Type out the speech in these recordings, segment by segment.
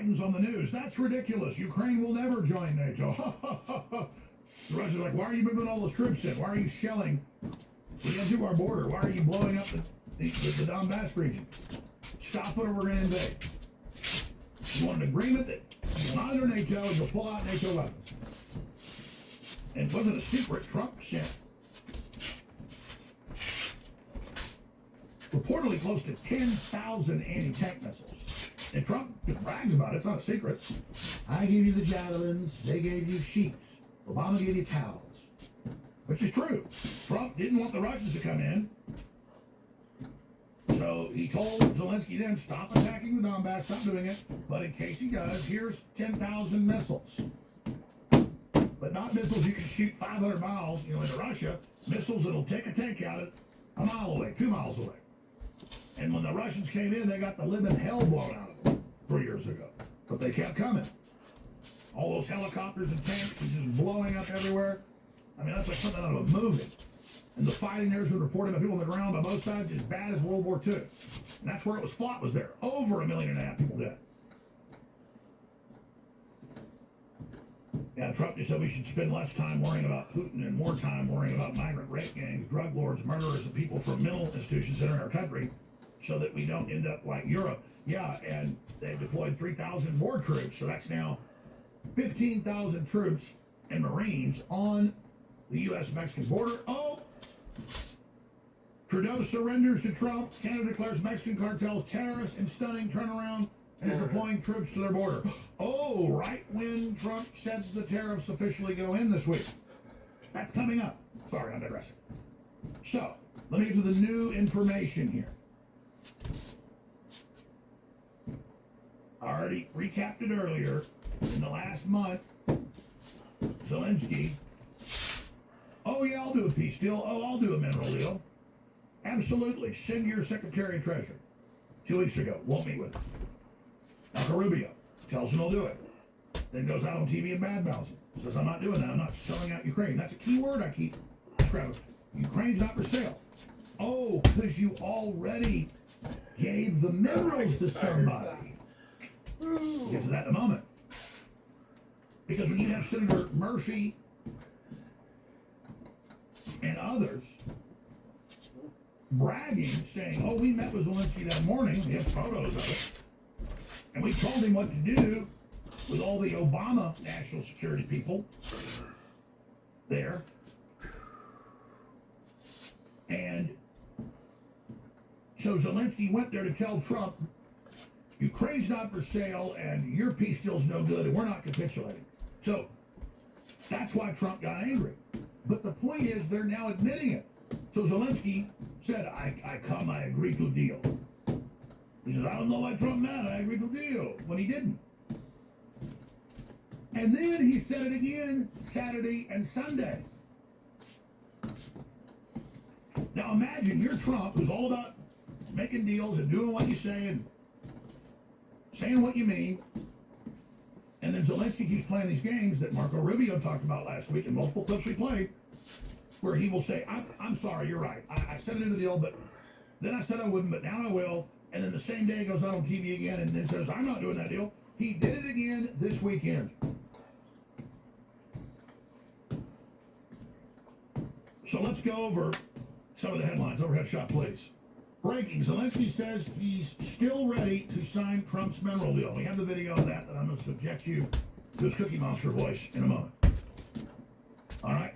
on the news. That's ridiculous. Ukraine will never join NATO. The Russians are like, why are you moving all those troops in? Why are you shelling the edge of our border? Why are you blowing up the Donbass region? Stop it or we're going to invade. You want an agreement that you'll monitor NATO and you'll pull out NATO weapons. And it wasn't a secret. Trump sent reportedly close to 10,000 anti-tank missiles. And Trump brags about it. It's not a secret. I gave you the javelins. They gave you sheets. Obama gave you towels. Which is true. Trump didn't want the Russians to come in. So he told Zelensky then, stop attacking the Donbass, stop doing it. But in case he does, here's 10,000 missiles. But not missiles you can shoot 500 miles, into Russia. Missiles that'll take a tank out a mile away, 2 miles away. And when the Russians came in, they got the living hell blown out of them 3 years ago. But they kept coming. All those helicopters and tanks are just blowing up everywhere. I mean, that's like something out of a movie. And the fighting there's been reported by people on the ground by both sides as bad as World War II. And that's where it was fought, was there. Over 1.5 million people dead. Yeah, Trump just said we should spend less time worrying about Putin and more time worrying about migrant rape gangs, drug lords, murderers, and people from mental institutions that are in our country so that we don't end up like Europe. Yeah, and they deployed 3,000 more troops, so that's now 15,000 troops and Marines on the U.S.-Mexican border. Oh! Trudeau surrenders to Trump. Canada declares Mexican cartels terrorists in stunning turnaround and is deploying troops to their border. Oh, right when Trump says the tariffs officially go in this week. That's coming up. Sorry, I'm digressing. So, let me get to the new information here. I already recapped it earlier. In the last month, Zelensky, oh yeah, I'll do a peace deal. Oh, I'll do a mineral deal. Absolutely. Send your Secretary of Treasury. 2 weeks ago, won't meet with him. Marco Rubio tells him he'll do it. Then goes out on TV and badmouths him. Says, I'm not doing that. I'm not selling out Ukraine. That's a key word I keep scrubbing. Ukraine's not for sale. Oh, because you already gave the minerals to somebody. We'll get to that in a moment. Because when you have Senator Murphy and others bragging, saying, oh, we met with Zelensky that morning, we have photos of it, and we told him what to do with all the Obama national security people there. And so Zelensky went there to tell Trump, Ukraine's not for sale, and your peace deal's no good, and we're not capitulating. So that's why Trump got angry. But the point is, they're now admitting it. So Zelensky said, I agree to deal. He says, I don't know why Trump mad, I agree to deal, when he didn't. And then he said it again Saturday and Sunday. Now imagine you're Trump, who's all about making deals and doing what you say and saying what you mean. And then Zelensky keeps playing these games that Marco Rubio talked about last week in multiple clips we played, where he will say, I'm sorry, you're right. I said I do the deal, but then I said I wouldn't, but now I will. And then the same day he goes out on TV again and then says, I'm not doing that deal. He did it again this weekend. So let's go over some of the headlines. Overhead shot, please. Breaking. Zelensky says he's still ready to sign Trump's mineral deal. We have the video of that I'm going to subject you to his Cookie Monster voice in a moment. All right.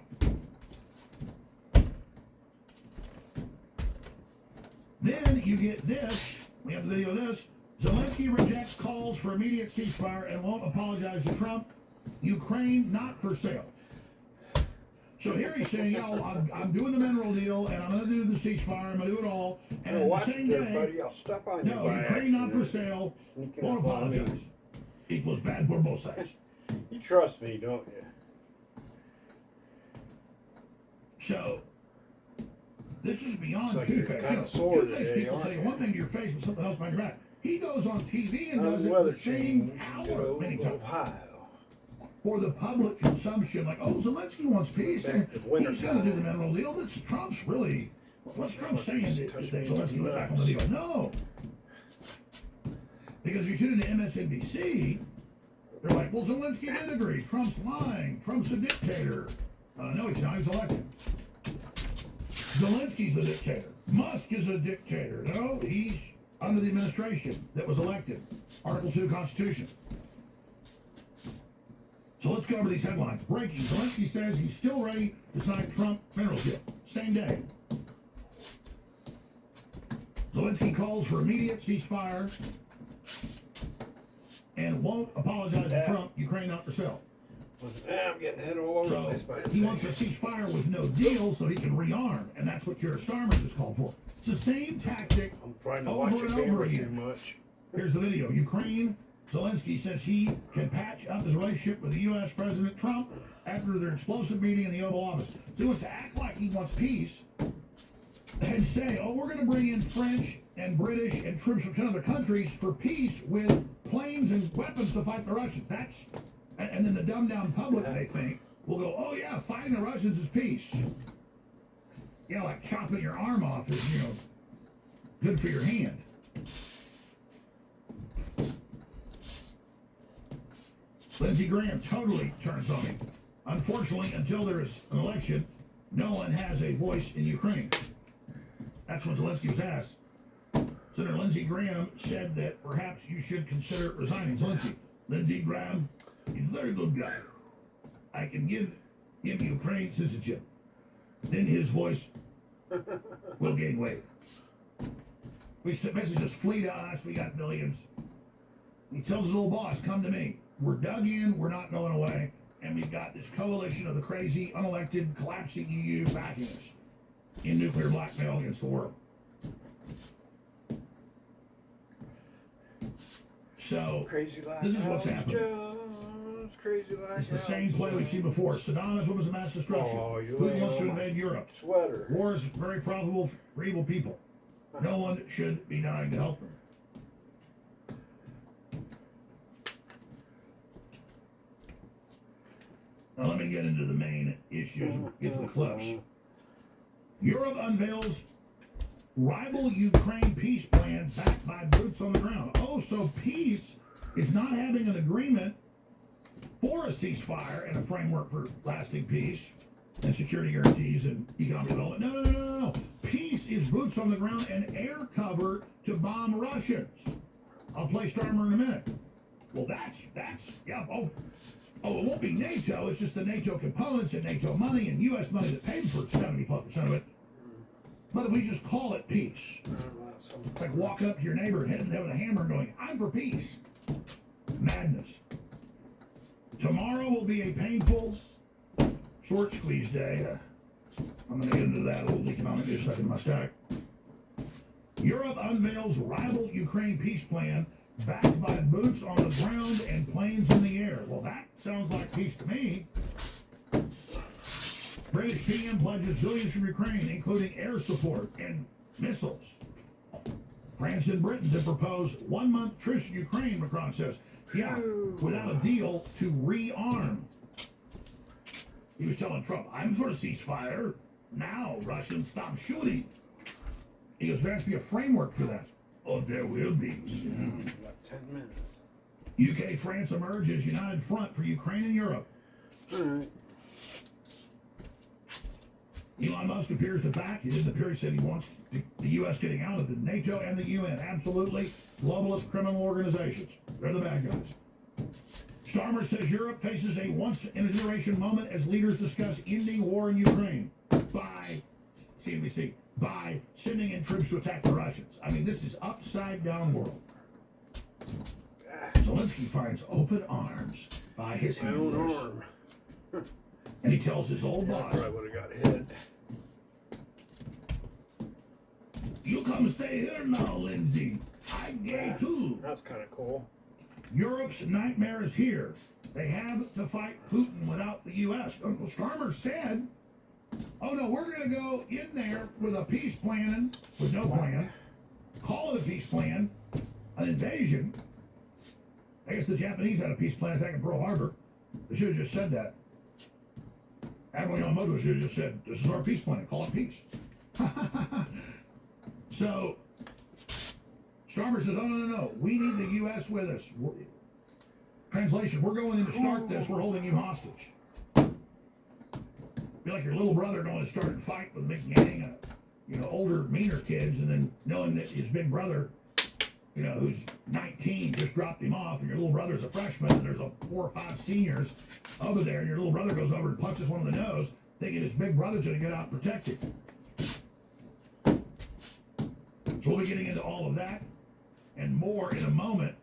Then you get this. We have the video of this. Zelensky rejects calls for immediate ceasefire and won't apologize to Trump. Ukraine not for sale. So here he's saying, I'm doing the mineral deal, and I'm going to do the ceasefire, I'm going to do it all. And watch the same it there, day, buddy. I'll step on you by Ukraine accident. not for sale, won't apologize. Equals bad for both sides. You trust me, don't you? So, this is beyond It's like two-faced. you're kind of sore Two-faced today, people aren't say you? one thing to your face and something else behind your back. He goes on TV and Now does the it weather the same changed. hour many times. Ohio. For the public consumption, like, oh, Zelensky wants peace, and he's going to do the mineral deal. This Trump's really, what's Trump saying that Zelensky went back on the deal? No. Because if you tune into MSNBC, they're like, well, Zelensky did agree. Trump's lying. Trump's a dictator. No, he's not. He's elected. Zelensky's the dictator. Musk is a dictator. No, he's under the administration that was elected. Article 2 Constitution. So let's go over these headlines. Breaking. Zelensky says he's still ready to sign Trump mineral deal. Same day. Zelensky calls for immediate ceasefire and won't apologize to Trump. Ukraine not for sale. I'm getting hit all over the place by So he wants a ceasefire with no deal so he can rearm, and that's what Keir Starmer just called for. It's the same tactic I'm trying to over watch and the over camera too again. much. Here's the video. Ukraine, Zelensky says he can patch up his relationship with the U.S. President Trump after their explosive meeting in the Oval Office. So he wants to act like he wants peace and say, oh, we're going to bring in French and British and troops from 10 other countries for peace with planes and weapons to fight the Russians. And then the dumbed-down public, they think, will go, oh, yeah, fighting the Russians is peace. Yeah, like chopping your arm off is, good for your hand. Lindsey Graham totally turns on me. Unfortunately, until there is an election, no one has a voice in Ukraine. That's what Zelensky was asked. Senator Lindsey Graham said that perhaps you should consider resigning. Zelensky, Lindsey Graham, he's a very good guy. I can give him Ukraine citizenship. Then his voice will gain weight. We basically just flee to us. We got billions. He tells his little boss, come to me. We're dug in. We're not going away. And we've got this coalition of the crazy, unelected, collapsing EU backing us in nuclear blackmail against the world. So, Crazy like this is what's happening. Jones, crazy like It's the same play we've seen before. Saddam is what was a mass destruction. Oh, you Putin ain't wants to on my invade Europe. sweater. War is very profitable for evil people. No one should be dying to help them. Now let me get into the main issues and get to the clips. Europe unveils rival Ukraine peace plan backed by boots on the ground. Oh, so peace is not having an agreement for a ceasefire and a framework for lasting peace and security guarantees and economic development. No. Peace is boots on the ground and air cover to bomb Russians. I'll play Starmer in a minute. Well, yeah. Oh, it won't be NATO. It's just the NATO components and NATO money and U.S. money that paid for 70+% of it. But if we just call it peace, it's like walking up to your neighbor and hitting them with a hammer and going, I'm for peace. Madness. Tomorrow will be a painful, short squeeze day. I'm going to get into that a little economic news second in my stack. Europe unveils rival Ukraine peace plan backed by boots on the ground and planes in the air. Well, that sounds like peace to me. British PM pledges billions from Ukraine, including air support and missiles. France and Britain to propose 1-month truce in Ukraine, Macron says. Yeah, without a deal to rearm. He was telling Trump, I'm for a ceasefire. Now, Russians, stop shooting. He goes, there has to be a framework for that. Oh, there will be. About 10 minutes. UK, France emerge as united front for Ukraine and Europe. All right. Elon Musk appears to back. He didn't appear. He said he wants the U.S. getting out of the NATO and the UN. Absolutely. Globalist criminal organizations. They're the bad guys. Starmer says Europe faces a once-in-a-generation moment as leaders discuss ending war in Ukraine by CNBC. By sending in troops to attack the Russians. I mean, this is upside-down world. Zelensky finds open arms by his My own handlers. arm. And he tells his old I boss, probably would have got hit. you come stay here now, Lindsay. I'm gay too. That's kind of cool. Europe's nightmare is here. They have to fight Putin without the U.S. Uncle Starmer said, oh no, we're going to go in there with a peace plan, with no plan, call it a peace plan, an invasion. I guess the Japanese had a peace plan attacking Pearl Harbor. They should have just said that. Admiral Yamamoto should have just said, this is our peace plan, call it peace. So, Starmer says, oh, no. We need the U.S. with us. Translation, we're going in to start this. We're holding you hostage. Be like your little brother going to start a fight with a big gang of, older, meaner kids, and then knowing that his big brother, who's 19, just dropped him off, and your little brother's a freshman, and there's 4 or 5 seniors over there, and your little brother goes over and punches one in the nose, thinking his big brother's going to get out and protect him. So we'll be getting into all of that and more in a moment,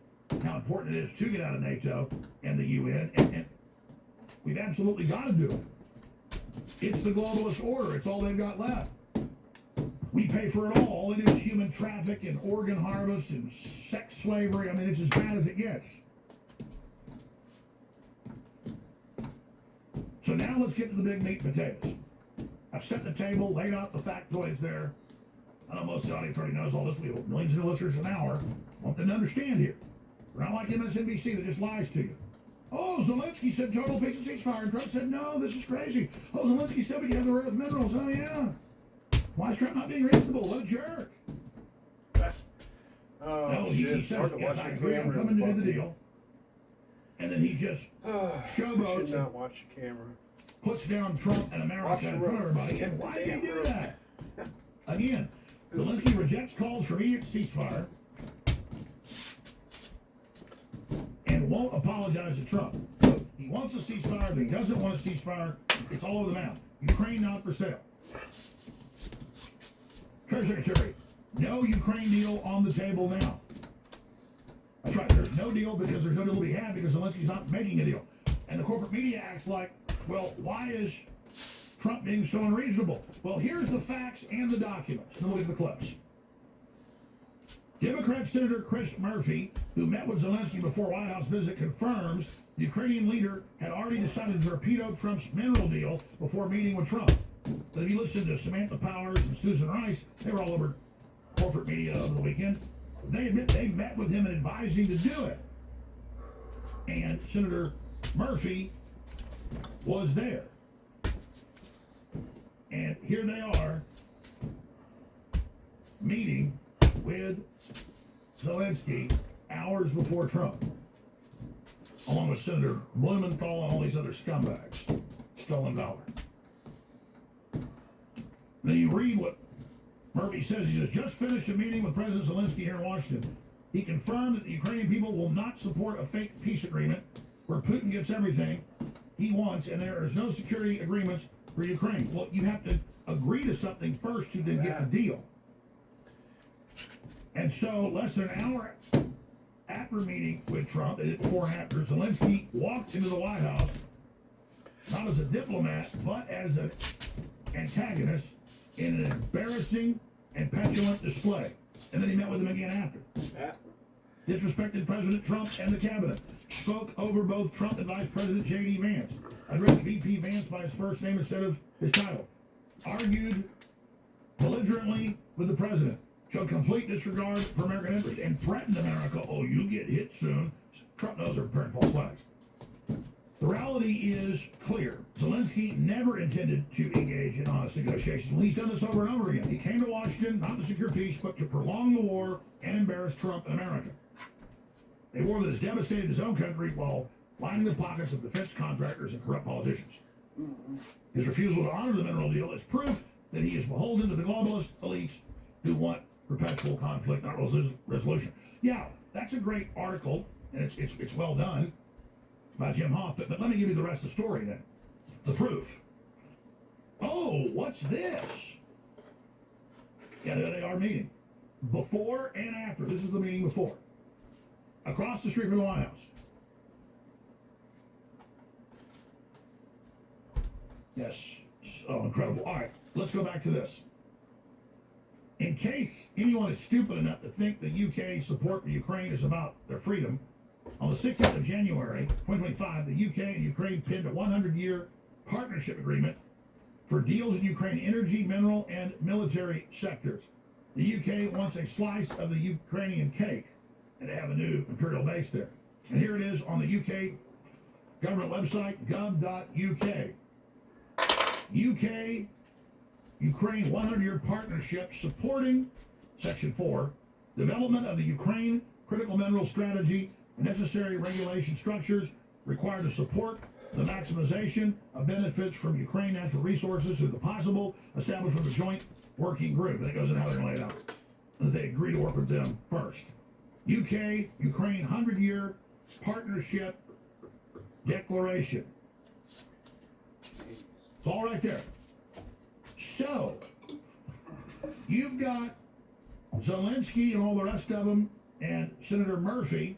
how important it is to get out of NATO and the UN, and we've absolutely got to do it. It's the globalist order. It's all they've got left. We pay for it all. All they do is human traffic and organ harvest and sex slavery. I mean, it's as bad as it gets. So now let's get to the big meat and potatoes. I've set the table, laid out the factoids there. I know most of the audience already knows all this. We have millions of listeners an hour. I want them to understand here. We're not like MSNBC that just lies to you. Oh, Zelensky said total peace and ceasefire. And Trump said, no, this is crazy. Oh, Zelensky said we can have the rare earth minerals. Oh, yeah. Why is Trump not being reasonable? What a jerk. Oh, no, shit. he It's says, hard to yes, watch I the agree, I'm camera. coming to do the deal. And then he just I showboats should and not watch the camera. puts down Trump and Watch America the in front of road. everybody. Get And the why did damn he do road. that? Again, Zelensky rejects calls for immediate ceasefire and won't apologize to Trump. So he wants a ceasefire, but he doesn't want a ceasefire. It's all over the map. Ukraine not for sale. Treasury Secretary, no Ukraine deal on the table now. That's right, there's no deal because there's no deal to be had because Zelensky's not making a deal. And the corporate media acts like, well, why is Trump being so unreasonable? Well, here's the facts and the documents. Then look at the clips. Democrat Senator Chris Murphy, who met with Zelensky before White House visit, confirms the Ukrainian leader had already decided to torpedo Trump's mineral deal before meeting with Trump. But if you listen to Samantha Powers and Susan Rice, they were all over corporate media over the weekend. They admit they met with him and advised him to do it. And Senator Murphy was there. And here they are meeting with Zelensky hours before Trump, along with Senator Blumenthal and all these other scumbags. Stolen valor. Then you read what Murphy says. He says, just finished a meeting with President Zelensky here in Washington. He confirmed that the Ukrainian people will not support a fake peace agreement where Putin gets everything he wants and there is no security agreements for Ukraine. Well, you have to agree to something first to then get the deal. And so less than an hour after meeting with Trump, and before and after, Zelensky walked into the White House, not as a diplomat, but as an antagonist in an embarrassing and petulant display. And then he met with him again after. Disrespected President Trump and the cabinet. Spoke over both Trump and Vice President J.D. Vance. Addressed VP Vance by his first name instead of his title. Argued belligerently with the president. Showed complete disregard for American interests and threatened America. Oh, you get hit soon. Trump knows they're preparing false flags. The reality is clear. Zelensky never intended to engage in honest negotiations. He's done this over and over again. He came to Washington not to secure peace, but to prolong the war and embarrass Trump and America. A war that has devastated his own country while lining the pockets of defense contractors and corrupt politicians. His refusal to honor the mineral deal is proof that he is beholden to the globalist elites who want perpetual conflict, not resolution. Yeah, that's a great article, and it's well done by Jim Hoff, but let me give you the rest of the story then. The proof. Oh, what's this? Yeah, there they are meeting. Before and after. This is the meeting before. Across the street from the White House. Yes. Oh, incredible. All right, let's go back to this. In case anyone is stupid enough to think the UK support for Ukraine is about their freedom, on the 16th of January, 2025, the UK and Ukraine pinned a 100-year partnership agreement for deals in Ukraine energy, mineral, and military sectors. The UK wants a slice of the Ukrainian cake, and they have a new imperial base there. And here it is on the UK government website, gov.uk. UK Ukraine 100-year partnership supporting Section 4 Development of the Ukraine critical mineral strategy and necessary regulation structures required to support the maximization of benefits from Ukraine natural resources through the possible establishment of a joint working group. That goes in how they're going to lay it out. And they agree to work with them first. UK, Ukraine 100-year partnership declaration. It's all right there. So, you've got Zelensky and all the rest of them and Senator Murphy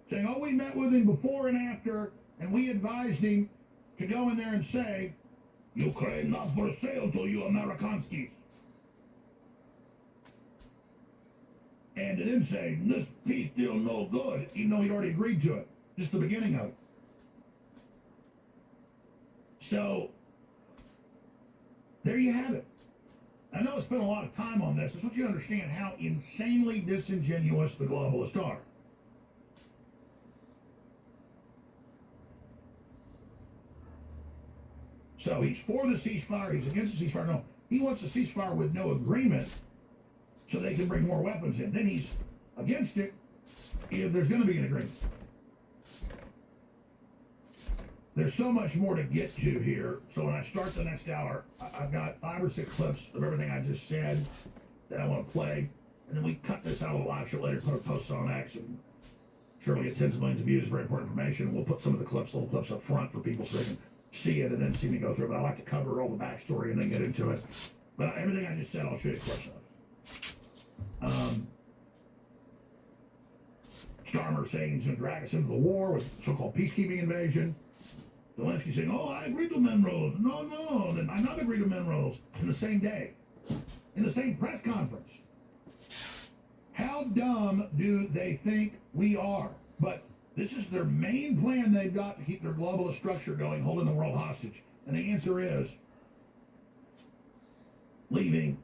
saying, oh, we met with him before and after, and we advised him to go in there and say, Ukraine not for sale to you Amerikanskis. And it didn't say, this peace deal no good, even though he'd already agreed to it. Just the beginning of it. So, there you have it. I know I spent a lot of time on this. I want you to understand how insanely disingenuous the globalists are. So he's for the ceasefire, he's against the ceasefire. No, he wants a ceasefire with no agreement so they can bring more weapons in. Then he's against it if there's going to be an agreement. There's so much more to get to here. So when I start the next hour, I've got 5 or 6 clips of everything I just said that I want to play. And then we cut this out of the live show later, put a post on X, and sure we'll get tens of millions of views, very important information. We'll put some of the clips, little clips up front for people so they can see it and then see me go through it. But I like to cover all the backstory and then get into it. But everything I just said, I'll show you clips of. Starmer saying he's going to drag us into the war with so-called peacekeeping invasion. Zelensky saying, oh, I agree to minerals. No, then I not agree to minerals in the same day, in the same press conference. How dumb do they think we are? But this is their main plan they've got to keep their globalist structure going, holding the world hostage. And the answer is leaving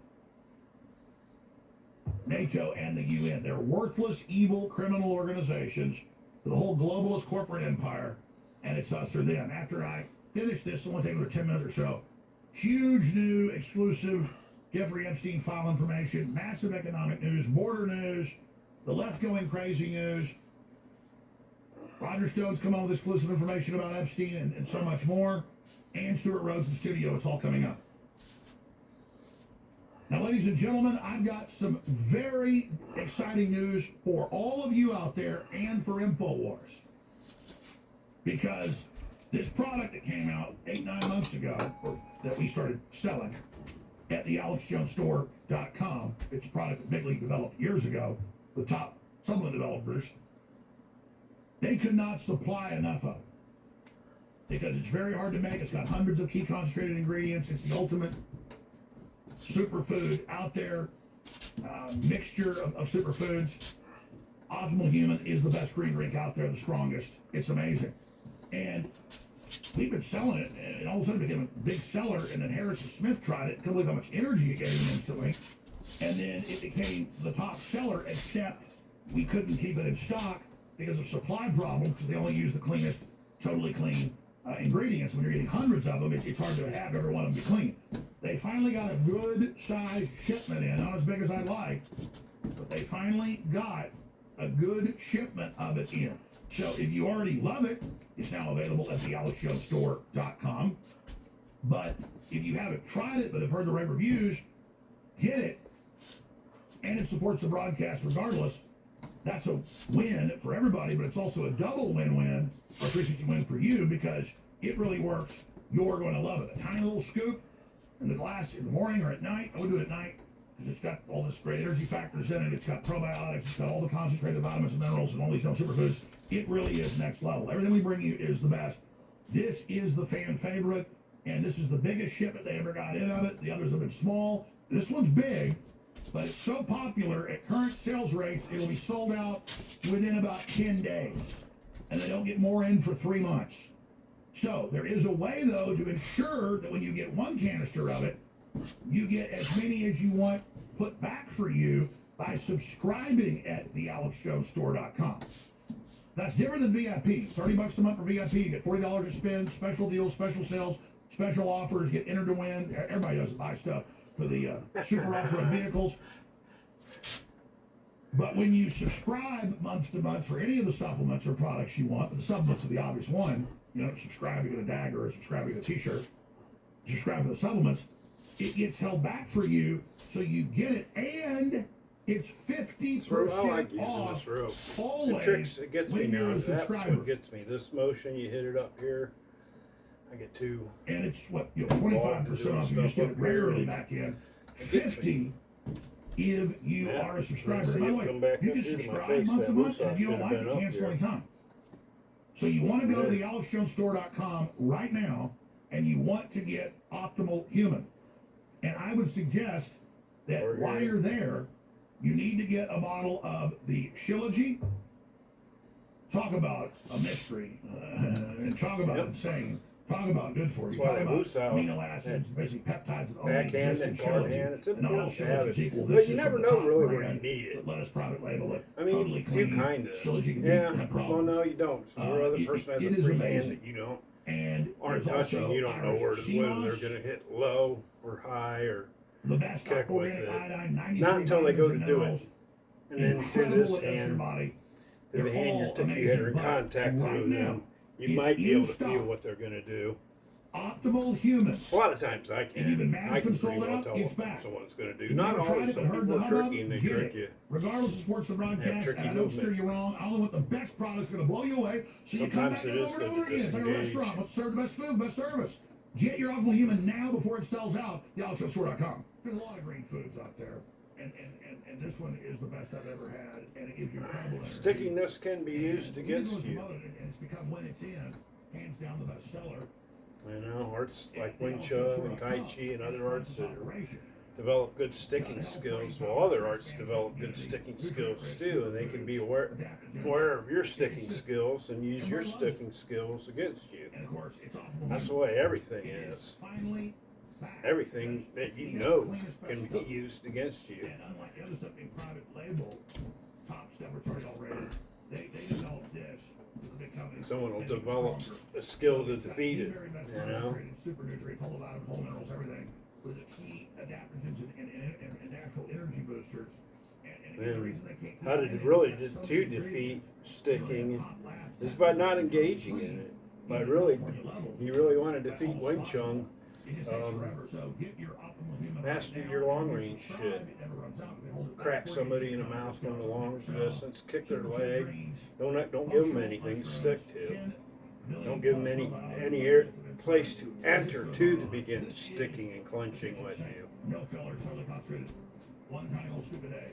NATO and the UN. They're worthless, evil, criminal organizations for the whole globalist corporate empire. And it's us or them. After I finish this, I want to take another 10 minutes or so. Huge new exclusive Jeffrey Epstein file information, massive economic news, border news, the left going crazy news. Roger Stone's come on with exclusive information about Epstein and so much more. And Stuart Rhodes in the studio. It's all coming up. Now, ladies and gentlemen, I've got some very exciting news for all of you out there and for InfoWars. Because this product that came out 8-9 months ago, or that we started selling at the AlexJonesStore.com, it's a product that Big League developed years ago, the top supplement developers, they could not supply enough of it. Because it's very hard to make. It's got hundreds of key concentrated ingredients. It's the ultimate superfood out there, mixture of superfoods. Optimal Human is the best green drink out there, the strongest. It's amazing. And we've been selling it, and all of a sudden it became a big seller, and then Harrison Smith tried it, couldn't believe how much energy it gave him instantly. And then it became the top seller, except we couldn't keep it in stock because of supply problems, because they only use the cleanest, totally clean ingredients. When you're getting hundreds of them, it's hard to have every one of them be clean. They finally got a good size shipment in, not as big as I'd like, but they finally got a good shipment of it in. So if you already love it, it's now available at the AlexJonesStore.com. But if you haven't tried it but have heard the rave reviews, get it. And it supports the broadcast regardless. That's a win for everybody, but it's also a double win-win, or 360 win for you, because it really works. You're going to love it. A tiny little scoop in the glass in the morning or at night. I would do it at night because it's got all this great energy factors in it. It's got probiotics. It's got all the concentrated vitamins and minerals and all these superfoods. It really is next level. Everything we bring you is the best. This is the fan favorite, and this is the biggest shipment they ever got in of it. The others have been small. This one's big, but it's so popular at current sales rates, it'll be sold out within about 10 days. And they don't get more in for 3 months. So there is a way, though, to ensure that when you get one canister of it, you get as many as you want put back for you by subscribing at the AlexJonesStore.com. That's different than VIP. $30 a month for VIP. You get $40 to spend, special deals, special sales, special offers, get entered to win. Everybody does buy stuff for the super off-road vehicles. But when you subscribe month to month for any of the supplements or products you want, the supplements are the obvious one, you know, subscribe to get a dagger or subscribe to get a t-shirt, subscribe to the supplements, it gets held back for you, so you get it, and it's 50% I like using off this rope. always It tricks, it gets me when you're now. a That's subscriber. what gets me. This motion, you hit it up here. I get two. And it's what, you know, 25% off, you just get it rarely back in. It gets 50 if you Yeah. are a subscriber. See By the it way, come back you up can here to my subscribe face. month That to month, woosah and if you don't should have like it, been up cancel here. anytime. So you want to go to Yeah. the AlexJonesStore.com right now, and you want to get Optimal Human. And I would suggest that Over while here. you're there, you need to get a bottle of the Shilajit. Talk about a mystery, and talk about Yep. insane. Talk about good for you. That's why Talk that about woosah, amino acids, basically peptides that only Backhand exist in and forehand, Shilajit. it's And not all important to have Shilajit is it. equal. But This you is never from the know top really where brand you need it. that let us private label it. I mean, Totally you do clean. kind of. Shilajit can Yeah. be kind of Well, problems. no, you don't. Your other it- person has it a is free amazing. hand that you don't And aren't there's touching. also You don't know Irish whether sea they're moss, going to hit low or high or the best kick with organic it. iodine, 93 Not until they go to vitamins do and it. minerals, And then through incredible this what it does for your hand, body. through the They're hand all you're amazing, in but contact right with now, them, you it's might be in able to feel stock. what they're going to do. Optimal Human. A lot of times I And can. even I Madison can pretty sold well out, tell it's what back. someone's going to If do. you Not ever tried always. it Some but heard people the are hubbub, tricky and they get trick it. you. Regardless of sports or broadcast, tricky and I don't steer movement. you wrong. I only want the best product's going to blow you away. So you come Sometimes back it and is over good and to over again. It's like a disengage. restaurant. Let's serve the best food, best service. Get your Optimal Human now before it sells out. TheAlexJonesStore.com. There's a lot of green foods out there. And this one is the best I've ever had. And it gives you incredible energy. Stickiness can be used And against we've been you. promoted, and it's become, when it's in, hands down the best seller. You know, arts like Wing Chun and Tai Chi and other arts that develop good sticking skills, while other arts develop good sticking skills too, and they can be aware of your sticking skills and use your sticking skills against you. And of course, it's Optimal That's the Human. way everything It is. finally back. Everything that you know can be used against you. And unlike the other stuff being private label, Top Laboratory already, they developed this with a big company. Someone will And it's develop stronger. a skill to It's got defeat the it, very best you know? concentrated super nutrients, whole vitamins, whole minerals, everything, with the key adaptogens and natural energy boosters. And again, the reason they can't How to really to defeat sticking is by not engaging in it. By really, you really want to defeat Wing Chun, master your long range shit. Crack somebody in the mouth from the long distance, kick their leg. Don't give them anything to stick to. Don't give them any place to enter to begin sticking and clenching with you. No filler, totally concentrated. One tiny little scoop a day.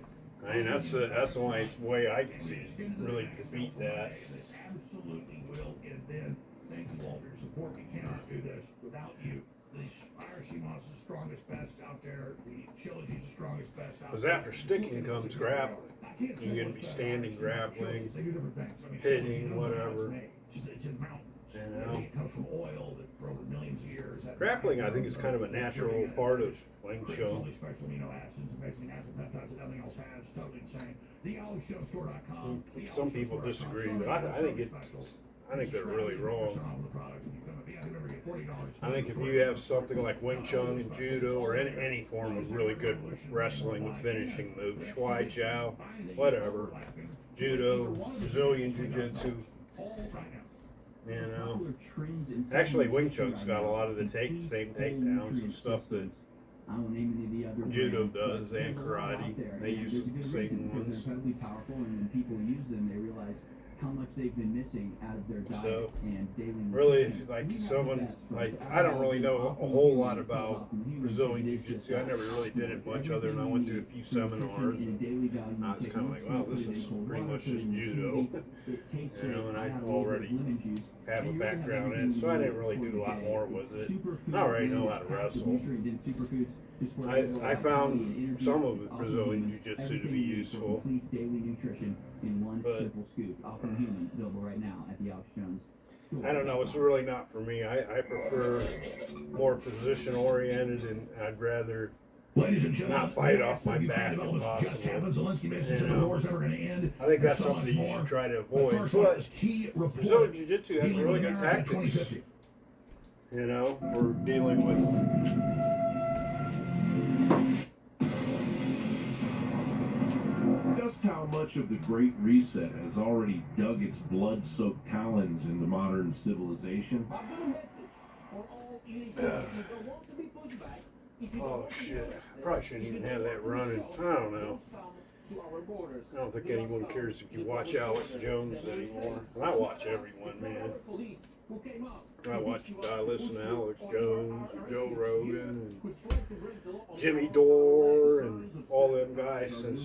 I mean, that's the only way I can see it really defeat that. It absolutely will. And then, thank you all for your support. We cannot do this without you. The Irish sea moss is the strongest, best out there. The Shilajit is the strongest, best out there. Because after sticking comes grappling. You're going to be standing, grappling, They do different things. I mean, hitting, Shilajit, you know whatever. how it's made. It's in mountains. You know. It comes from oil that for over millions of years. Grappling, I think, is kind of a natural part of Wing Chun. Special amino acids and basically natural peptides that nothing else has. Totally insane. TheAlexJonesStore.com. Some people disagree, but I think they're really wrong. I think if you have something like Wing Chun and Judo or any form of really good wrestling with finishing moves, Shuai Jiao, whatever, Judo, Brazilian Jiu-Jitsu, you know. Actually, Wing Chun's got a lot of the same takedowns and stuff that Judo does and karate. They use the same ones. They're incredibly powerful, and when people use them, they realize how much they've been missing out of their diet So, and daily really, nutrition. like We have someone, the best from like, I don't really know a whole lot about Optimal Human Brazilian is just Jiu-Jitsu. I never really did it much other than I went to a few seminars. and daily value I was kind of like, wow, this is pretty much just judo, you know, and I already have a background in it, so I didn't really do a lot more with it. I already know how to wrestle. I found some of Brazilian Jiu-Jitsu to be useful. Complete daily nutrition in one But- simple scoop. Optimal Human, available right now at the Alex Jones store. I don't know, it's really not for me. I prefer more position oriented, and I'd rather Ladies and gentlemen, not fight off my Ukraine back if developments just possible. happened. Zelensky basically You said the know. war's never going to end. I think that's There's so something much you should more. try to But avoid. first But off, key report. Brazilian Jiu-Jitsu has dealing really with good America tactics. 2050. You know, we're dealing with Just how how much of the Great Reset has already dug its blood-soaked talons into modern civilization? Oh shit! I probably shouldn't even have that running. I don't know. I don't think anyone cares if you watch Alex Jones anymore. I watch everyone, man. I listen to Alex Jones, and Joe Rogan, and Jimmy Dore, and all them guys since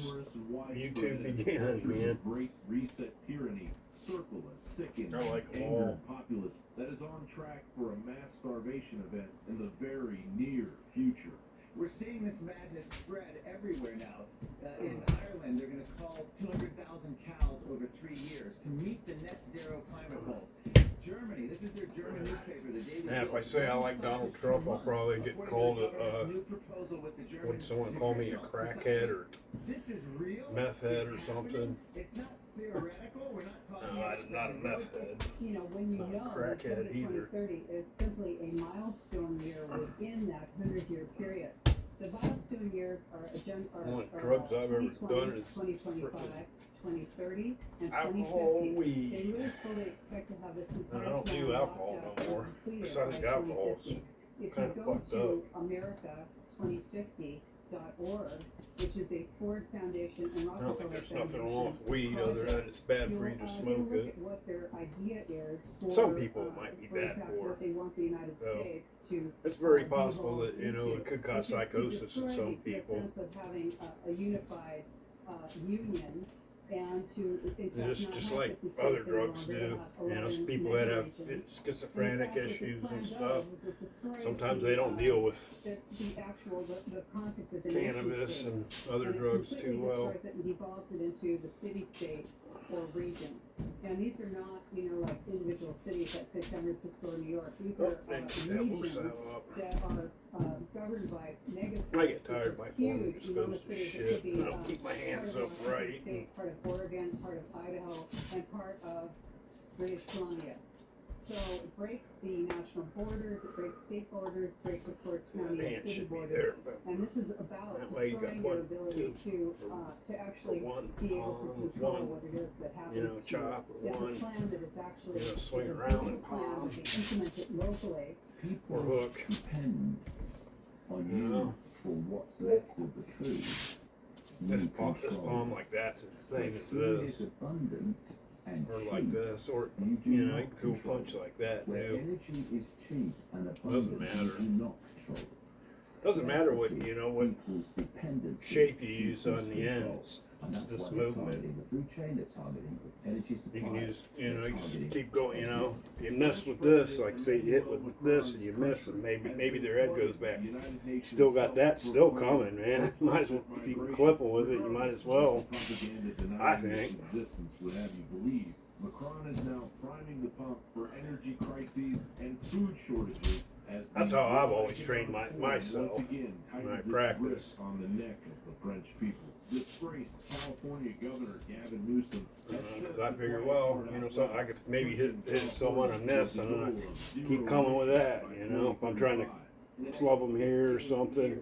YouTube began, man. Great Reset tyranny, circle a sickened, I like them angered all. populace that is on track for a mass starvation event in the very near future. We're seeing this madness spread everywhere now. In Ireland, they're going to call 200,000 cows over 3 years to meet the net zero climate goals. Germany, this is their German newspaper, the Daily And if I Mail. say I like Donald Trump, I'll probably get called a, New proposal with the German would someone call me a crackhead or This is real. meth head or something? It's not theoretical. We're not talking No, I'm not a meth head. You know, when you Not a know crackhead that either. 2030 is simply a milestone year within that 100-year period. The milestone years are Only drugs I've ever done is 2025, frickin' 2030, and alcohol, 2050. weed. They really fully expect to have this And entire I don't plan do alcohol locked no out more, and completed because I think by alcohol is 2050. If kind you of go fucked to up. America2050.org, which is a Ford Foundation and I don't Rockefeller think there's Foundation nothing wrong with weed other than it's bad for you to smoke look it. at what their idea is for, Some people it might be bad example, for. what they want the United So, States to It's very be possible that, involved you know, into, it could cause which is to psychosis in destroy some the people. sense of having a unified union and to in fact, Just not like have 50 other states drugs any do. longer, You know, 11 people that have nations. schizophrenic In fact, what the issues plan and does stuff, is it destroys sometimes the, they don't deal with the actual the concept of the cannabis nation and state. other And it drugs completely too well. destroys it and devolves it into the city-state or regions. And these are not, you know, like individual cities like say San Francisco or New York. These Oh, are that works regions that up. that are governed by mega I get tired of my phone huge, just goes enormous to cities that shit. could be, I don't keep my hands part of up Washington right. State, part of Oregon, part of Idaho, and part of British Columbia. So it breaks the national borders, it breaks state borders, breaks of course county That and hand city should be borders. there, but And this is about That way you got destroying one, their ability two, to actually one be able to palm, control one, what it is that happens. you know, to chop, It's one, a plan that is actually you know, swing a around global and plan palm. that they implemented locally. or People hook. depend on You you know? for what's left of the food. This You palm control like that's the same as food this. is abundant and Or cheap. like this. Or, You do you know, not you can control punch like that Where too. energy is cheap and abundant, matter. you do not control. Doesn't matter what, Scarcity you know, what equals dependency shape you use equals on the control. ends. And It's that's this why they're movement. targeting the food chain, they're targeting the energy supply. You can use, you know, you just targeting keep going, you know. You miss with this, like say you hit with this and you miss and maybe their head goes back. Still got that still coming, man. Might as well, if you can clip them with it, you might as well. I think. Existence would have you believe Macron is now priming the pump for energy crises and food shortages. As That's the how I've war always trained myself once again when I tightens its practice. grip on the neck of the French people. Disgraced California Governor Gavin Newsom. Because I figure, well, you know, so I could maybe hit someone on this and then I keep coming with that, you know. If I'm trying to club them here or something,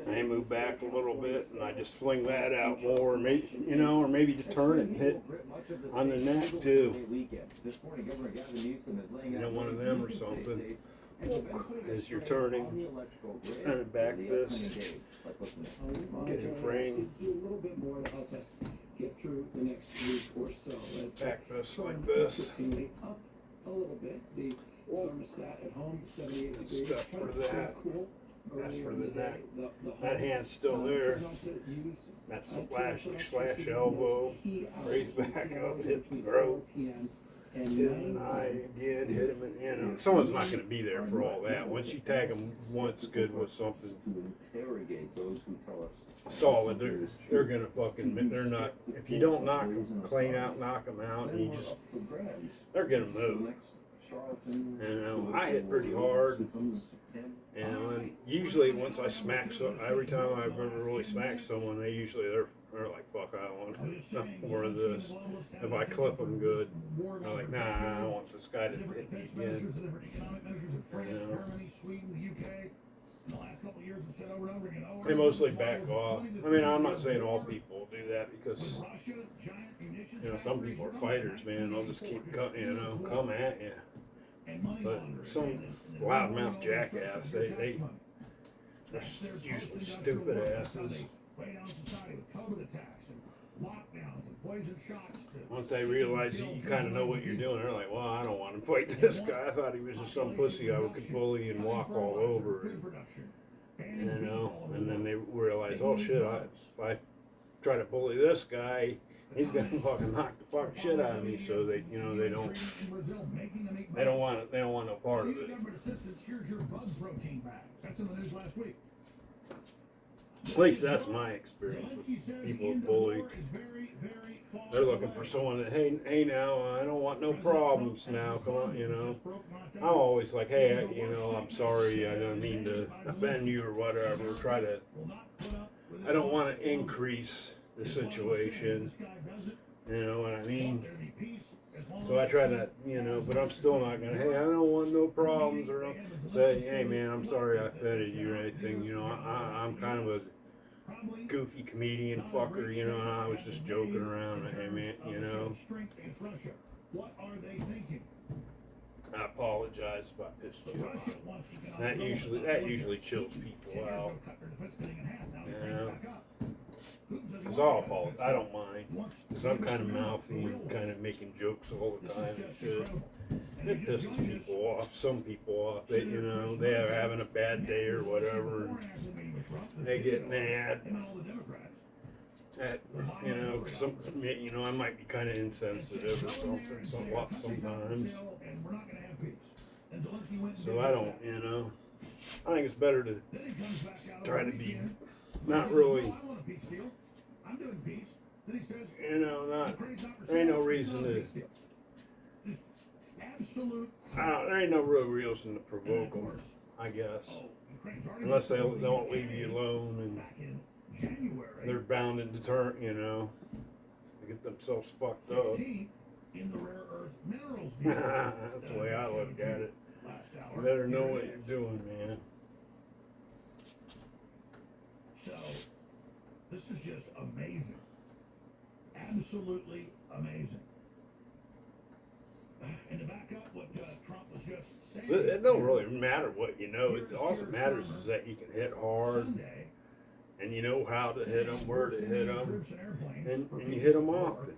I move back a little bit and I just fling that out more, or maybe, you know, or maybe just turn it and hit on the neck too. You know, one of them or something. As you're turning and back fist, get him framed, Do a little bit more to help us get through the next week or so. back fist like this. Interestingly, up a little bit. The thermostat at home, 78 That's degrees. stuff for that. Cool. That's Earlier for in the day, neck. the That home, hand's still there. turned on to use, That slash to elbow, heat out raise back 2 p.m. up, hit the between throat. 4 p.m. and Hit him in 9 the eye p.m. again, hit him in, you know, someone's not gonna be there for all that. Once you tag them once good with something To interrogate those who tell us solid, they're gonna fucking, they're not, if you don't knock them clean out, knock them out, and you just, they're gonna move. You know, I hit pretty hard, and usually once I smack every time I've ever really smacked someone, they're like, fuck, I don't want nothing more of this. If I clip them good, I'm like, nah, I don't want this guy to hit me again. Economic measures of France, Yeah. Germany, Sweden, the UK. In the last couple of years, it's said over and over again. Oh, They mostly back off. I mean, I'm not saying all people do that because, with Russia, giant munitions you know, some people are fighters, man. They'll just keep come at you. and money But laundering. some And the loudmouth jackass, tax they're That's their usually post-industrial stupid work. That's how asses. they weigh down society with COVID attacks and lockdowns and poison shots. Once they realize you kind of know what you're doing, they're like, well, I don't want to fight this guy. I thought he was just some pussy I could bully and walk all over. And, you know, and then they realize, oh shit, if I try to bully this guy, he's gonna fucking knock the fuck shit out of me. So they, you know, they don't want no part of it. Here's your bug protein bags. That's in the news last week. At least that's my experience with people with bullied. They're looking for someone that, hey now, I don't want no problems now, come on, you know. I'm always like, hey, you know, I'm sorry, I don't mean to offend you or whatever. I don't want to increase the situation, you know what I mean? So I try to, you know, but I'm still not gonna, hey, I don't want no problems, or say, hey man, I'm sorry I offended you or anything, you know, I'm kind of a goofy comedian fucker, you know, and I was just joking around, hey man, you know. I apologize if I pissed you off. That usually chills people out, you know. Cause I don't mind, cause I'm kind of mouthy and kind of making jokes all the time and shit. It pisses people off, some people off. They, you know, they are having a bad day or whatever, and they get mad. At, you know, you know, I might be kind of insensitive or something, sometimes. So I don't, you know, I think it's better to try to be not really, you know, there ain't no reason to, there ain't no real reason to provoke them, I guess. Unless they don't leave you alone and they're bound and determined, you know, to get themselves fucked up. That's the way I look at it. You better know what you're doing, man. So, this is just amazing. Absolutely amazing. And to back up what Trump was just saying. It don't really matter what you know. It also matters is that you can hit hard, and you know how to hit them, where to hit them, and you hit them often.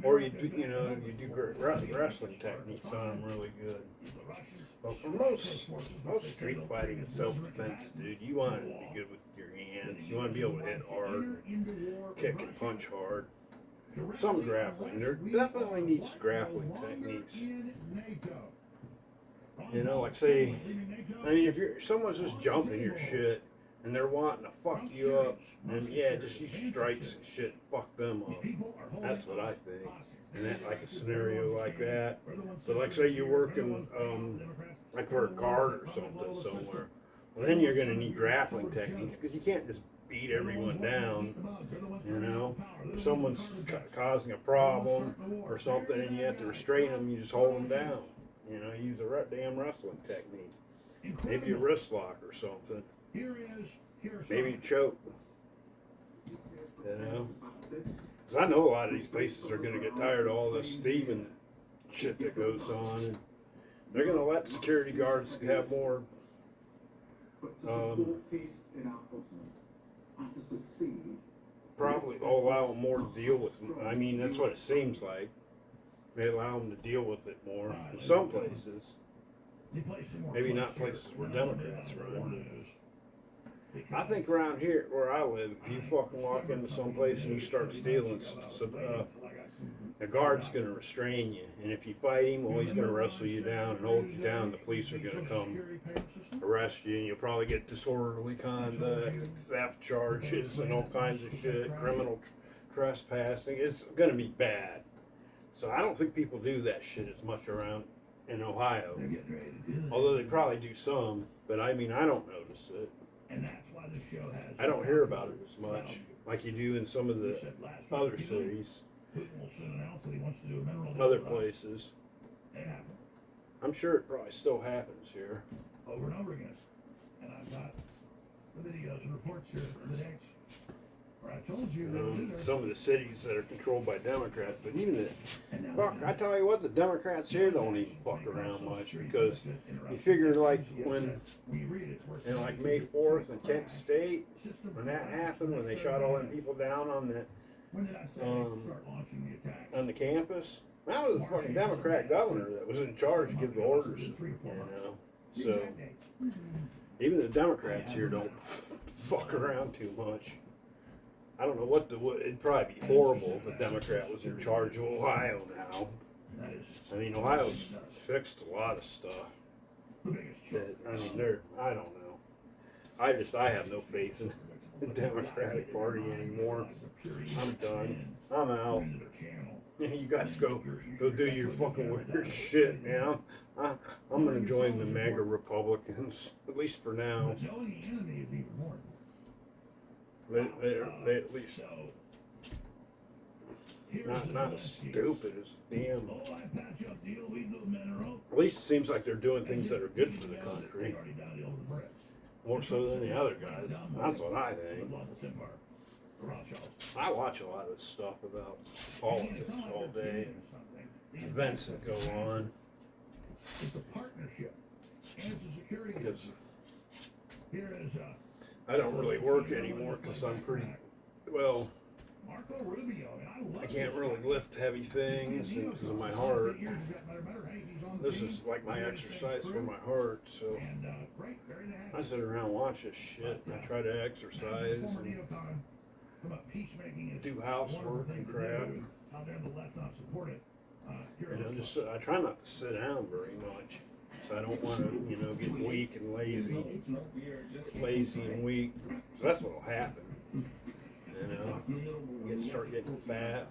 Or you do great wrestling techniques on them really good. But for most street fighting is self-defense, dude. You want it to be good with your hands. You want to be able to hit hard, kick and punch hard. Some grappling. There definitely needs grappling techniques. You know, like say, I mean, if someone's just jumping your shit and they're wanting to fuck you up, then yeah, just use strikes and shit, fuck them up. That's what I think. And that, like a scenario like that. But like say you're working, like for a guard or something somewhere, well then you're gonna need grappling techniques because you can't just beat everyone down. You know, if someone's causing a problem or something and you have to restrain them, you just hold them down. You know, use a damn wrestling technique. Maybe a wrist lock or something. Maybe a choke. You know? Because I know a lot of these places are going to get tired of all this thieving shit that goes on. And they're going to let security guards have more. Probably allow them more to deal with. I mean, that's what it seems like. They allow them to deal with it more. In some places. Maybe not places where Democrats run. I think around here where I live, if you fucking walk into some place and you start stealing stuff, the guard's going to restrain you. And if you fight him, well, he's going to wrestle you down and hold you down. The police are going to come arrest you, and you'll probably get disorderly conduct, theft charges, and all kinds of shit, criminal trespassing. It's going to be bad. So I don't think people do that shit as much around in Ohio. Although they probably do some, but I mean, I don't notice it. And that's why the show has. I don't hear about it as much like you do in some of the other cities, other places. I'm sure it probably still happens here. Over and over again. And I've got the videos and reports here, the dates, where I told you that we Some of the cities that are controlled by Democrats, but even the fuck, I tell you what, the Democrats here don't even fuck around much because you figure like when in like May 4th in Kent State, when that happened, when they shot all them people down on that on the campus, that was a fucking Democrat governor that was in charge to give the orders, you know. So even the Democrats here don't fuck around too much. I don't know what it'd probably be horrible if the Democrat was in charge of Ohio now. I mean, Ohio's fixed a lot of stuff. I don't know. I have no faith in the Democratic Party anymore. I'm done. I'm out. You guys go do your fucking weird shit now. I'm gonna join the MAGA Republicans, at least for now. They at least not as stupid as damn. At least it seems like they're doing things that are good for the country, more so than the other guys. That's what I think. I watch a lot of stuff about politics all day, and events that go on. It's a partnership, and it's a security. Because Here is I don't really work anymore because I'm pretty well. Marco Rubio. I can't really lift heavy things because of my heart. This is like my exercise for my heart, so I sit around and watch this shit. And I try to exercise and do housework and crap. I try not to sit down very much, so I don't want to, get weak and lazy and weak. So that's what'll happen. Start getting fat.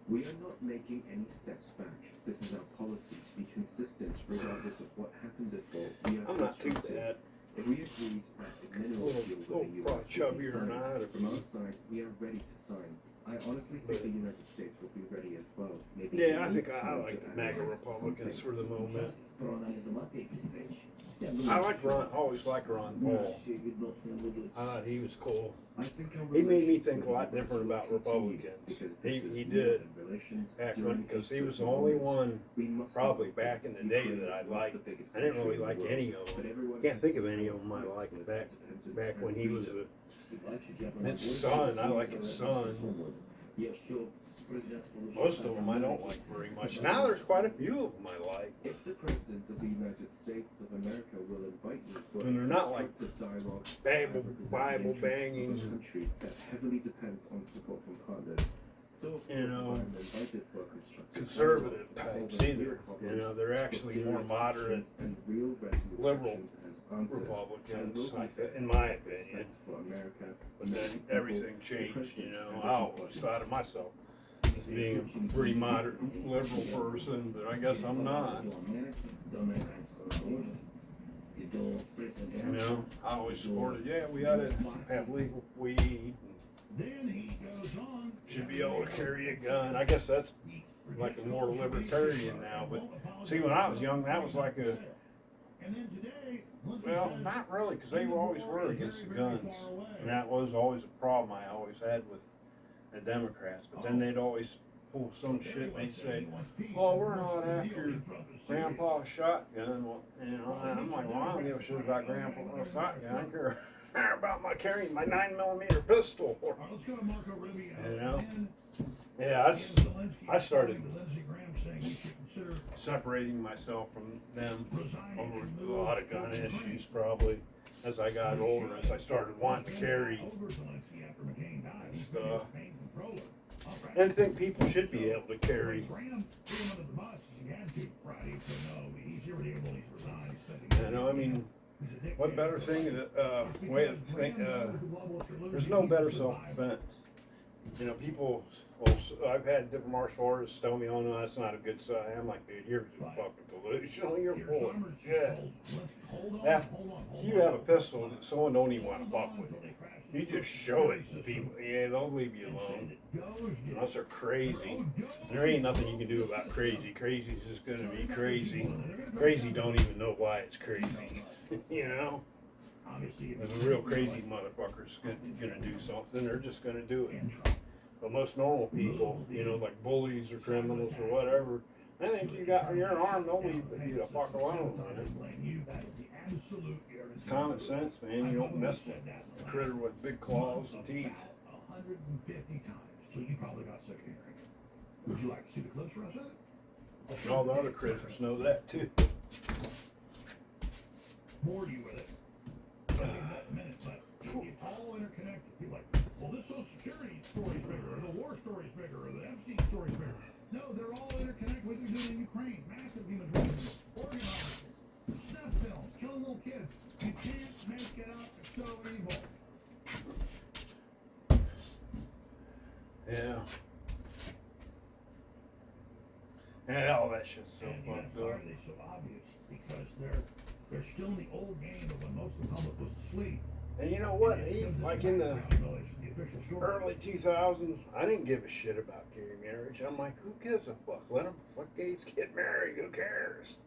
We are not making any steps back. This is our policy to be consistent regardless of what happened before. I'm not too bad. If we agreed that the mineral field with the Probably US chubbier than I ought to from be. our side, we are ready to sign. I honestly think the United States will be ready as well. Maybe Yeah, I think I like the MAGA Republicans for the moment. I like Ron. Always liked Ron Paul. I thought he was cool. He made me think a lot different about Republicans. He did, actually, because he was the only one, probably back in the day, that I liked. I didn't really like any of them. Can't think of any of them I liked back when he was his son. I like his son. Most of them I don't like very much. Now there's quite a few of them I like. If the President of the United States of America will invite me for And they're not like dialogue, Bible banging. country that heavily depends on support from partners. So, I'm invited for a Conservative types either. They're actually more moderate and real liberal and Republicans, in my opinion. for America. But then everything changed, I always thought of myself as being a pretty moderate liberal person, but I guess I'm not. I always supported, we ought to have legal weed. Then he goes on. Should be able to carry a gun. I guess that's like a more libertarian now, but see, when I was young, that was like a, well, not really, because they always were against the guns. And that was always a problem I always had with the Democrats. But then they'd always pull some shit and they'd say, "Oh, we're not after Grandpa's shotgun." Well, I'm like, well, I don't give a shit about Grandpa's shotgun. I care about carrying my 9mm pistol. Yeah, I started separating myself from them over a lot of gun issues probably as I got older, as I started wanting to carry and stuff. And I think people should be able to carry. What better thing, way to think, there's no better self-defense. People, I've had different martial artists tell me, "Oh no, that's not a good sign." I'm like, "Dude, you're just fucking delusional. You're full of shit." If you have a pistol, someone don't even want to fuck with you. You just show it to people. Yeah, they'll leave you alone. Unless they're crazy. There ain't nothing you can do about crazy. Crazy's just gonna be crazy. Crazy don't even know why it's crazy. Obviously, If a real crazy motherfucker's gonna do something, they're just gonna do it. But most normal people, you know, like bullies or criminals or whatever, I think you're an armed, they'll leave you the fuck alone, man. It's common sense, man. You don't mess with a critter with big claws and teeth. 150 times till you probably got sick of hearing it. Would you like to see the clips for us at it? And all the other critters know that too. Bored you with it. I'll get that in a minute, but it's all interconnected. People are like, well, this Social Security story's bigger, or the war story's bigger, or the Epstein story's bigger. No, they're all interconnected with what they're doing in Ukraine. Massive human trafficking, organized, snuff films, killing little kids. You can't make it up. It's so evil. Yeah. And all that shit's so And fucked why up. are they so obvious? Because they're still in the old game of when most of the public was asleep. And you know what? Like in the early 2000s, I didn't give a shit about gay marriage. I'm like, who gives a fuck? Let gays get married. Who cares?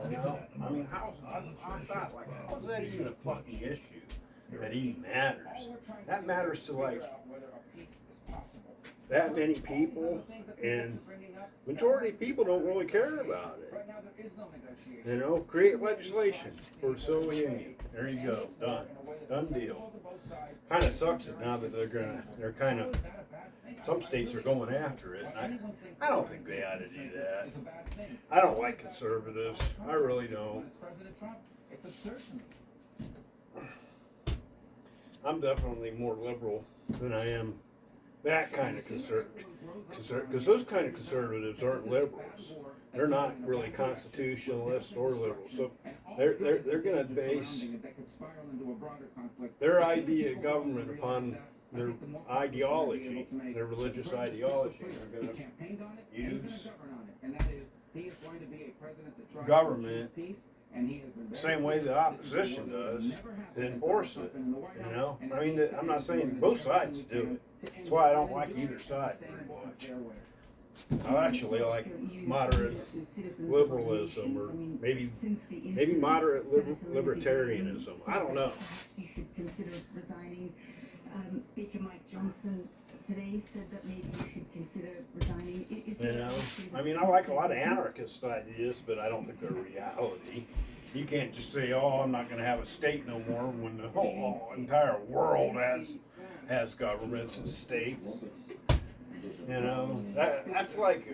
You know? I mean, I thought, like, how is that even a fucking issue that even matters? That matters to, like, that many people, and majority of people don't really care about it. You know, create legislation for civil union. There you go, done deal. Kind of sucks it now that they're kind of, some states are going after it. I don't think they ought to do that. I don't like conservatives. I really don't. I'm definitely more liberal than I am that kind of conservative, because those kind of conservatives aren't liberals. They're not really constitutionalists or liberals. So they're going to base their idea of government upon their ideology, their religious ideology. They're going to use government the same way the opposition does to enforce it. You know, I mean, I'm not saying both sides do it. That's why I don't like either side very much. I actually like moderate liberalism, or maybe moderate libertarianism. I don't know. You should consider resigning. Speaker Mike Johnson today said that maybe you should consider resigning. You know, I mean, I like a lot of anarchist ideas, but I don't think they're reality. You can't just say, "Oh, I'm not going to have a state no more," when the whole entire world has governments and states. You know, that's like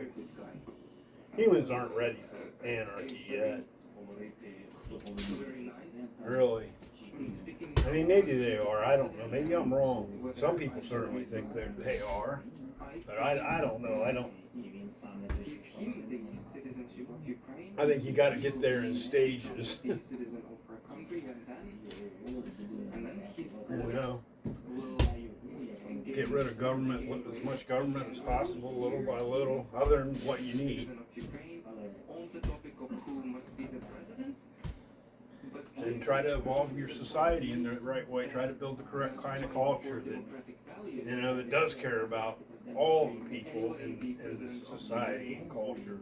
humans aren't ready for anarchy yet. Really. I mean, maybe they are. I don't know. Maybe I'm wrong. Some people certainly think they are. But I don't know. I think you got to get there in stages. You know, get rid of government, as much government as possible, little by little, other than what you need. And try to evolve your society in the right way. Try to build the correct kind of culture that, that does care about all the people in this society and culture.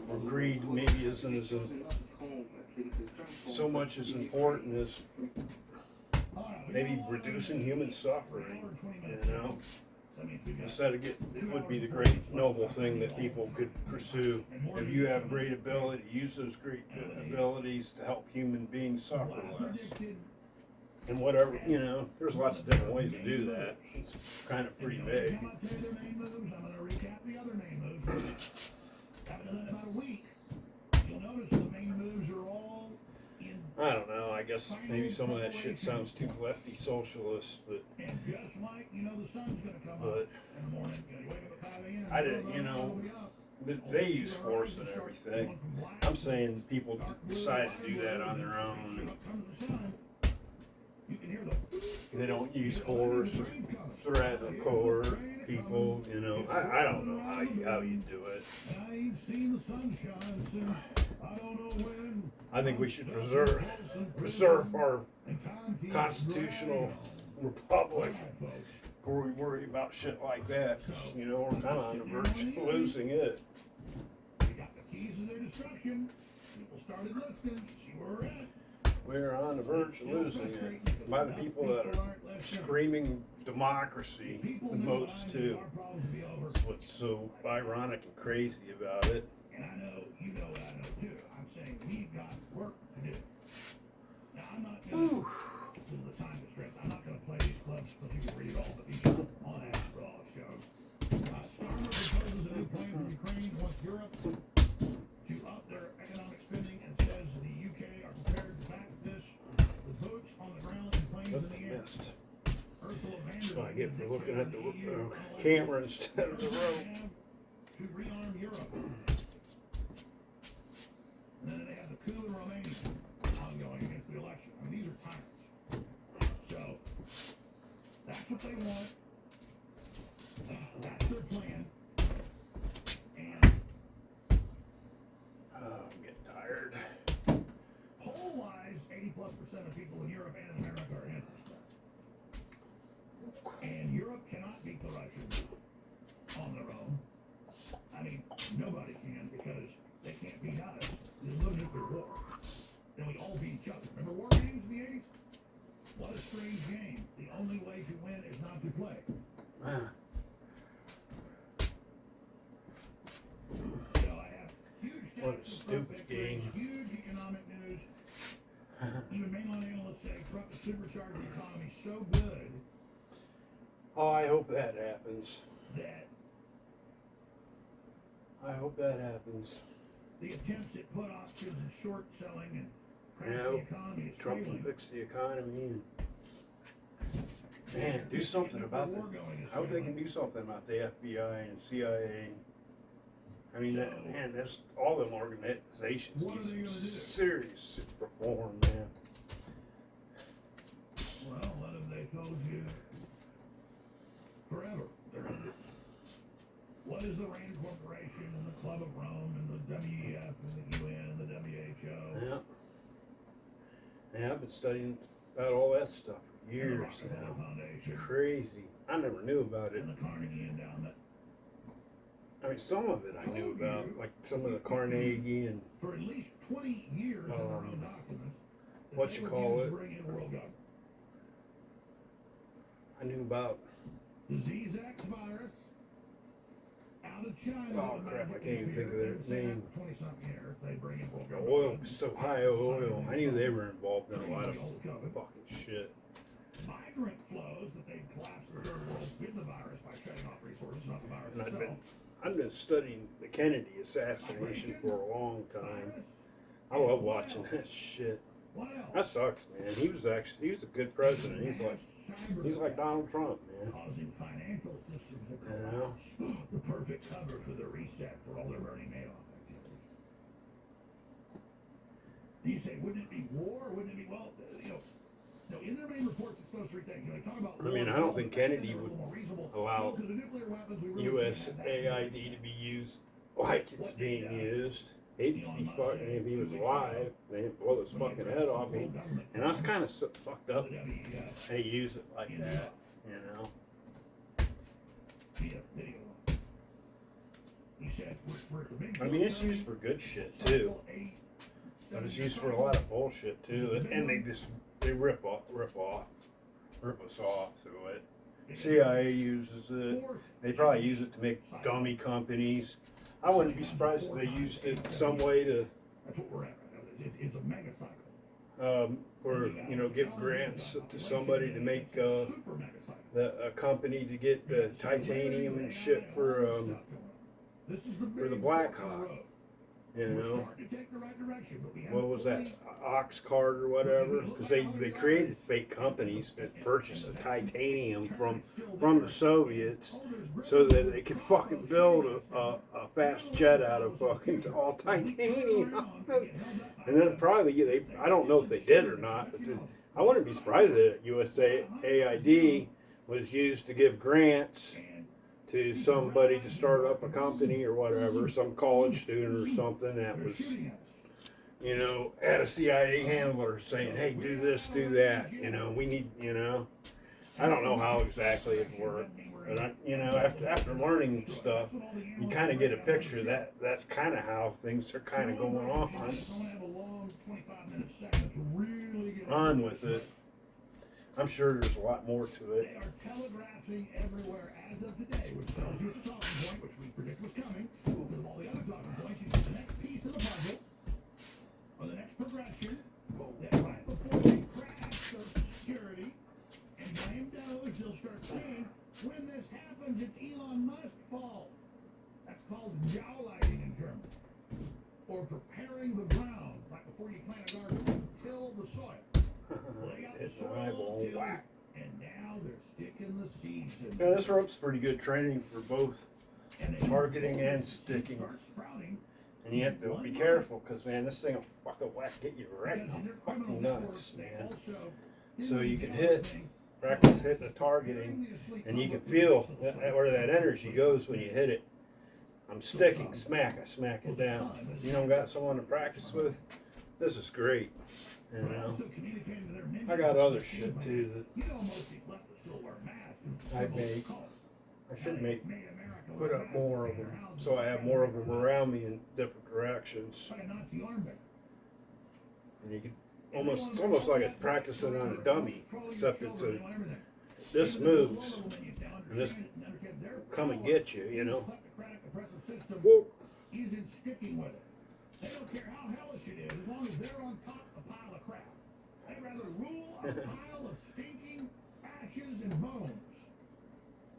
Or greed maybe isn't so much as important as maybe reducing human suffering. Instead of it would be the great noble thing that people could pursue. If you have great ability, use those great abilities to help human beings suffer less. And whatever, there's lots of different ways to do that. It's kind of pretty vague. I'm going to recap the other main moves. Haven't done it in about a week. You'll notice the main moves are all in. I don't know. I guess maybe some of that shit sounds too lefty socialist, but. And just like, the sun's going to come up in the morning. You wake up at 5 a.m. I didn't, they use force and everything. I'm saying people decide to do that on their own. They don't use force or threat or coerce people, I don't know how you do it. I think we should preserve our constitutional republic before we worry about shit like that. We're kind of on the verge of losing it. We got the keys to their destruction. People started listening. See where we're at. We're on the verge of losing it by the people that are screaming democracy the most too. That's what's so ironic and crazy about it. And I know, you know what I know too. I'm saying we've got work to do. Now, I'm not going to, this is the time to stress, I'm not going to play these clips because you can read it all, but these are on ask for all it shows. Starmer proposes a new plan for Ukraine wants Europe to up their economic spending and says the UK are prepared to back this with boots on the ground and planes in the air. That's what I get for looking at the camera instead of the road. To rearm Europe. And then they have the coup in Romania ongoing against the election. I mean, these are tyrants. So, that's what they want. That's their plan. And I'm getting tired. poll-wise, 80+% of people in Europe and in America are anti-stuff. And Europe cannot beat the Russians on their own. I mean, nobody can because they can't beat us. There's no nuclear war. Then we all beat each other. Remember war games in the 80s? What a strange game. The only way to win is not to play. So I have huge What a taxes, stupid game. huge economic news. Even mainline analysts say Trump has supercharged the economy so good Oh, I hope that happens. that I hope that happens. the attempts at put options and short selling and crash Yeah, the economy is Trump can failing. fix the economy and man, do something about that. I hope they can do something about the FBI and CIA. I mean, man, that's all them organizations What are they need gonna some do? serious reform, man. Well, what have they told you forever? What is the Rand Corporation and the Club of Rome and the WEF and the UN and the WHO? Yeah. Yeah, I've been studying about all that stuff for And the years Rockefeller now. Foundation Crazy. I never knew about it. and the Carnegie Endowment. I mean, some of it I knew about, like some of the Carnegie and For at least 20 years in their own documents, that what they you were call used it? to bring in world government. I knew about. Disease X virus out of China. Oh crap! I can't even think of their name. 20-something years, they bring in world The government. oil, so high oil. I knew they were involved in a lot of fucking shit. Migrant flows that they collapsed the third world with the virus by shutting off resources, not the virus And itself. I've been studying the Kennedy assassination for a long time. I love watching that shit. What else? That sucks, man. He was a good president. He's like Donald Trump, man. Causing financial systems to You know? collapse. The perfect cover for the reset for all their Bernie Madoff activities. You say, wouldn't it be war? Wouldn't it be, well, no, in their main reports, it's those three things. They talk about I mean, I don't think Kennedy would allow USAID to be used like it's being used. He fucking, if he was alive, they'd blow his fucking head off. And that's kind of fucked up. They use it like that, you know. I mean, it's used for good shit too, but it's used for a lot of bullshit too. And they rip us off through it. CIA uses it. They probably use it to make dummy companies. I wouldn't be surprised if they used it some way to, That's what we're at right now. It's a mega cycle. or give grants to somebody to make a company to get the titanium and shit for the Black Hawk. You know, what was that, Oxcart or whatever? Because they created fake companies that purchased the titanium from the Soviets so that they could fucking build a fast jet out of fucking all titanium. And then probably I don't know if they did or not, but I wouldn't be surprised that USAID was used to give grants to somebody to start up a company or whatever, some college student or something that was, had a CIA handler saying, hey, do this, do that, we need, I don't know how exactly it worked, but after learning stuff, you kind of get a picture that that's kind of how things are kind of going on. I have a long 25-minute segment to really on with it. I'm sure there's a lot more to They it. are telegraphing everywhere as of today, which tells you it's a talking point, which we predict was coming. Because of all the other talking points, you get the next piece of the puzzle, or the next progression, that right before they crash Social Security and blame Doge, they'll start saying, when this happens, it's Elon Musk's fault. That's called jowlighting in German. Or preparing the ground, right before you plant a garden, till the soil. Well, they got the Hit the soil eyeball. tilled, Whack. and now they're sticking the seeds in. Yeah, this rope's pretty good training for both And they targeting start and sticking. sprouting. And you have to be careful, because, man, this thing will fucking whack, get you right Because in their fucking criminal nuts, networks, they man. also So you do can the hit, thing. practice hitting the targeting, During the asleep and you can public feel release of the where that energy goes when you hit it. I'm sticking, I smack it down. You don't got someone to practice with? This is great. You But know, also communicating to their minions I got other that shit too that you know most people have to still wear masks. and I civil make. code. I should make, Made America put wear up masks more of in their them, houses. so I have more of them around me in different directions. It's like a Nazi armband. And you can almost, it's almost like a practicing on a dummy, except it's a, this moves, and this come and get you, you know. Whoop. Isn't sticking with it. They don't care how hellish it is, as long as they're on top of a pile of crap. They'd rather rule a pile of stinking ashes and bones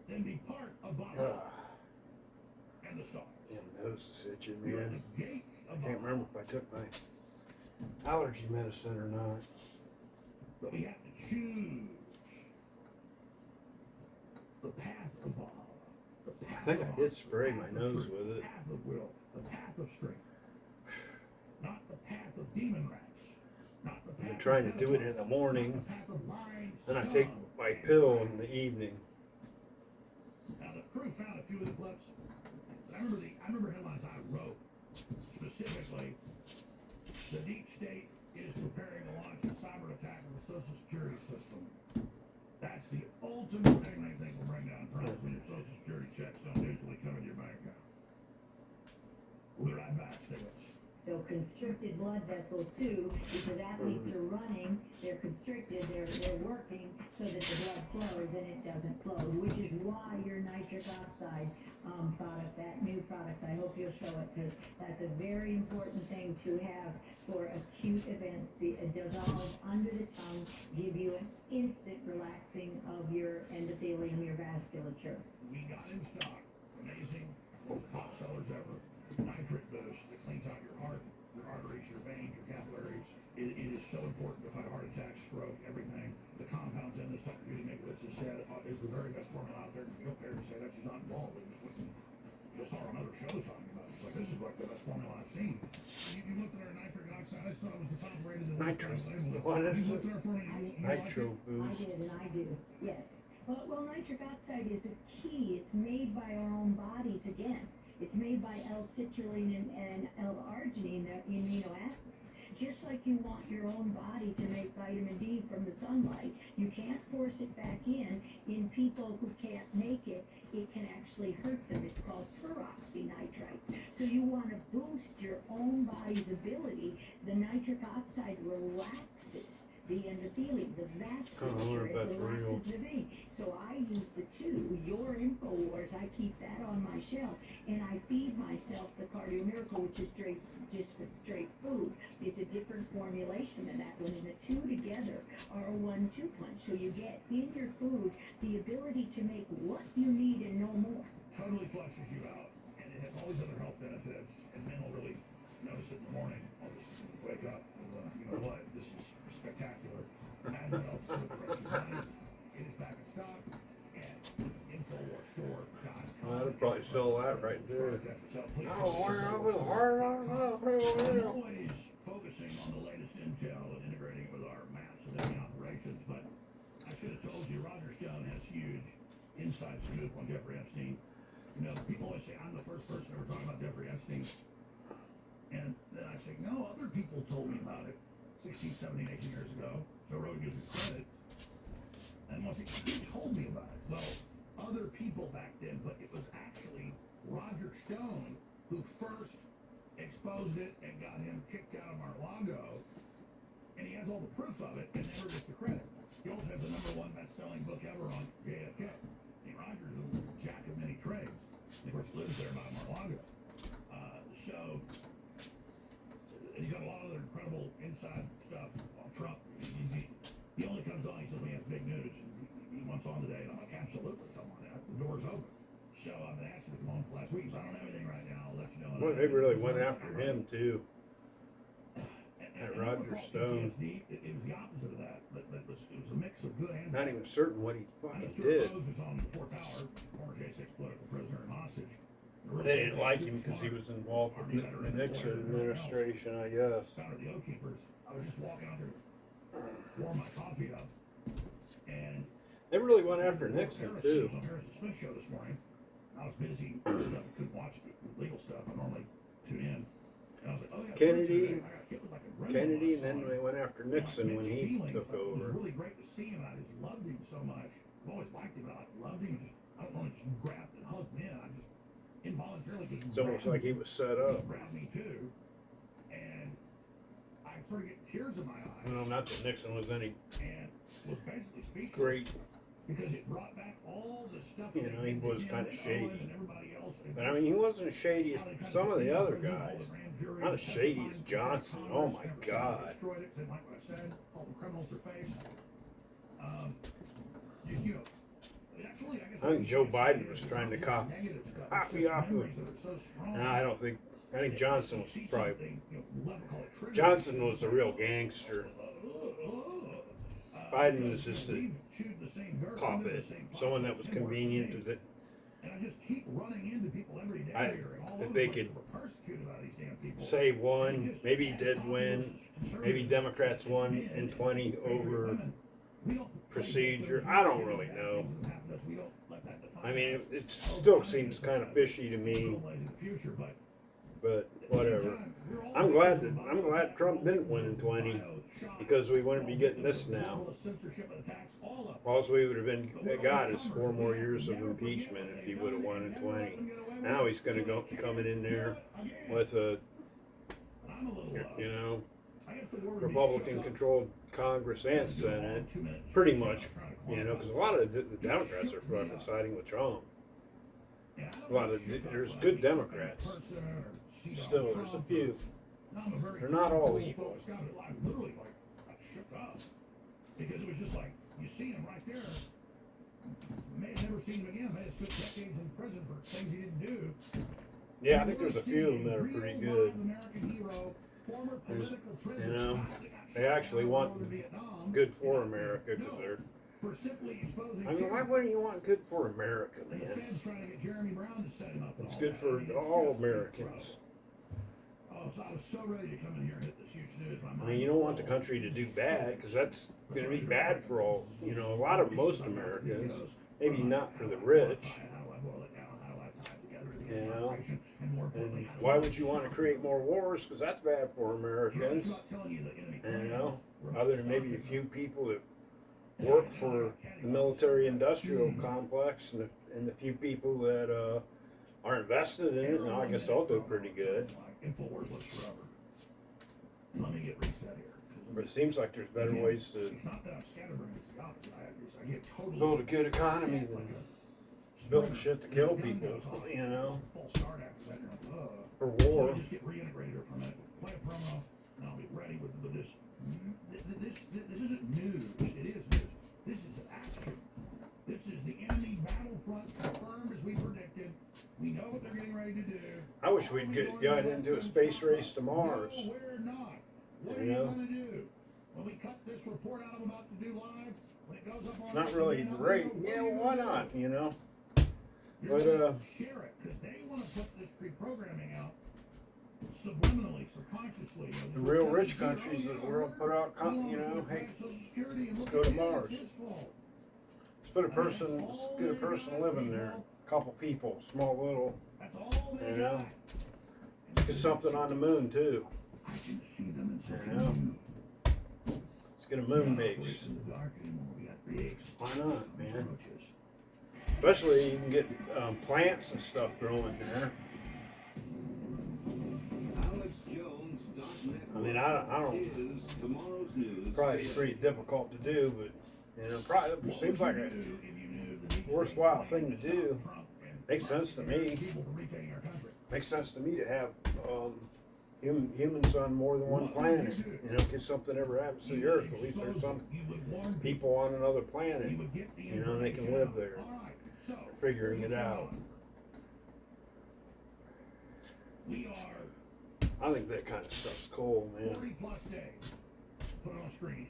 than be part of Valhalla and the stars. Yeah, my nose is itching, You're at man. the gates of I can't Valhalla. remember if I took my allergy medicine or not. But we have to choose the path of Valhalla. The path I think of I did honor, spray the my path of nose truth, with it. The path of will, the path of strength. Not the path of demon rats. Not the I've path been trying to of do it in the morning, not the path of lying then I scum take my and pill lies. in the evening. Now the crew found a few of the clips. I remember headlines I wrote specifically. The deep state is preparing to launch a cyber attack on the Social Security system. That's the ultimate thing they think will bring down prices when your Social Security checks don't digitally come into your bank account. We'll be right back. Stay with us. So constricted blood vessels too, because athletes are running, they're constricted, they're working so that the blood flows and it doesn't flow, which is why your nitric oxide product, that new product, I hope you'll show it, because that's a very important thing to have for acute events. It dissolves under the tongue, give you an instant relaxing of your endothelium, your vasculature. We got in stock. Amazing. Top sellers ever. Nitric boost that cleans out your heart, your arteries, your veins, your capillaries. It is so important to fight heart attack, stroke, everything. The compounds in this stuff you're using, Nicholas has said, is the very best formula out there. You don't care to say that she's not involved in this. Just saw her on other shows talking about it. It's like, this is like the best formula I've seen. You looked at our nitric oxide. I thought it was the top rated. Nitrous. What is You it? looked at our formula. You Nitro I boost. did, and I do, yes. Well, nitric oxide is a key. It's made by our own bodies again. It's made by L-citrulline and L-arginine, the amino acids. Just like you want your own body to make vitamin D from the sunlight, you can't force it back in. In people who can't make it, it can actually hurt them. It's called peroxynitrites. So you want to boost your own body's ability. The nitric oxide relaxes the endothelium, the vasculature, if that's it real. relaxes the vein. So I use the two, your InfoWars, I keep that on my shelf, and I feed myself the Cardio Miracle, which is straight food. It's a different formulation than that one, and the two together are a 1-2 punch. So you get in your food the ability to make what you need and no more. Totally flushes you out, and it has all these other health benefits, and men will really notice it in the morning. I'll just wake up and, you know what, this is spectacular. And what else is the rest of your money? It is back in stock at InfoWarsStore.com. I'd probably sell that right there. I'm always focusing on the latest intel and integrating it with our maps and the operations, but I should have told you Roger Stone has huge inside scoop on Jeffrey Epstein. You know, people always say I'm the first person ever talking about Jeffrey Epstein. And then I say, no, other people told me about it 16, 17, 18 years ago. Joe Rogan gives me credit. And once he told me about it. Well, other people back then, but it was actually Roger Stone who first exposed it and got him kicked out of Mar-a-Lago. And he has all the proof of it and never gets the credit. He also has the #1 best-selling book ever on JFK. Nate Rogers is a jack of many trades. Of course, lives there by Mar-a-Lago. So, and he's got a lot of other incredible inside stuff on Trump. He only comes on, he says he has big news. He wants on today, and I'm like, absolutely, come on out. The door's open. So I've been asking to come on for last week, so I don't have anything right now. I'll let you know. Well, they really went after him too. That Roger Stone. It was the opposite of that, but it was a mix of good and Not even certain what he fucking Stuart did. Rhodes was on the 4th hour, former J6 political prisoner and hostage. They didn't like him because he was involved with the Nixon administration, I guess. Founder of the Oath Keepers. I was just walking out there to warm my coffee up, and They really went after Nixon too. on Harris and Smith show this morning. I was busy, couldn't watch the legal stuff. I normally tune in. And I was like, oh yeah, Kennedy, I got hit with like a gremlin Kennedy, and last then night. they went after Nixon when he Feelings, took it was over. really great to see him. I just loved him so much. I've always liked him, but I loved him. I don't know, just grabbed and hugged me in. I just involuntarily just It's almost like he was set up. grabbed me too, and I sort of get tears in my eyes. Well, not that Nixon was any And was basically speechless great, because it brought back all the stuff. you know, he was kind of and shady. Owen and everybody else. But I mean, he wasn't as shady as some of the other guys. Not as shady as Johnson. Oh my God. Destroyed it, said like what I said, all the criminals are faced. You know, actually, I guess I think Joe Biden was trying to copy off of. No, I think Johnson was probably. Johnson was a real gangster. Biden was just a puppet, someone that was convenient to the. And I just keep running into people every day here, and all That those they of us could who are persecuted by these damn people. say won, maybe he did win, maybe Democrats won in 20 over procedure. I don't really know. I mean, it still seems kind of fishy to me, but whatever. I'm glad Trump didn't win in 20 because we wouldn't be getting this now. All we would have got is 4 more years of impeachment if he would have won in 20. Now he's going to go coming in there with a, you know, Republican-controlled Congress and Senate, pretty much, you know, because a lot of the Democrats are fucking siding with Trump. There's good Democrats. Still, there's a few. They're not all evil. Because it was just like, you see him right there. May have never seen him again. May have spent decades in prison for things he didn't do. Yeah, I think there's a few of them that are pretty good. There's, you know, they actually want good for America because they're. I mean, why wouldn't you want good for America, man? It's good for all Americans. I mean, you don't want the country to do bad because that's going to be bad for all, you know, a lot of most Americans. Maybe not for the rich. You know, and why would you want to create more wars? Because that's bad for Americans. You know, other than maybe a few people that work for the military-industrial complex and the few people that are invested in it. Now, I guess they'll do pretty good. But it seems like there's better ways to build a good economy than building shit to kill people, you know, for war. This isn't news. It is news. This is action. This is the enemy battlefront confirmed as we predicted. We know what they're getting ready to do. I wish we'd got into a space race to Mars. No, we're not. What are you going to do? When we cut this report out I'm about to do live, when it goes up on... It's not really great. Yeah, well, why not, you know? But, share it, because they want to put this pre-programming out subliminally, subconsciously. The real rich countries of the world put out, you know, hey, let's go to Mars. Let's get a person living there. A couple people, small little, you know. Let's get something on the moon, too. You know. Let's get a moon base. Why not, man? Especially you can get plants and stuff growing there. AlexJones.net I mean, I don't. Is tomorrow's news. Probably pretty difficult to do, but you know, probably it seems like a worthwhile thing to do. Makes sense to me. Makes sense to me to have humans on more than one planet. You know, in case something ever happens to the Earth, at least there's some people on another planet. You know, and they can live there. Figuring it out. I think that kind of stuff's cool, man.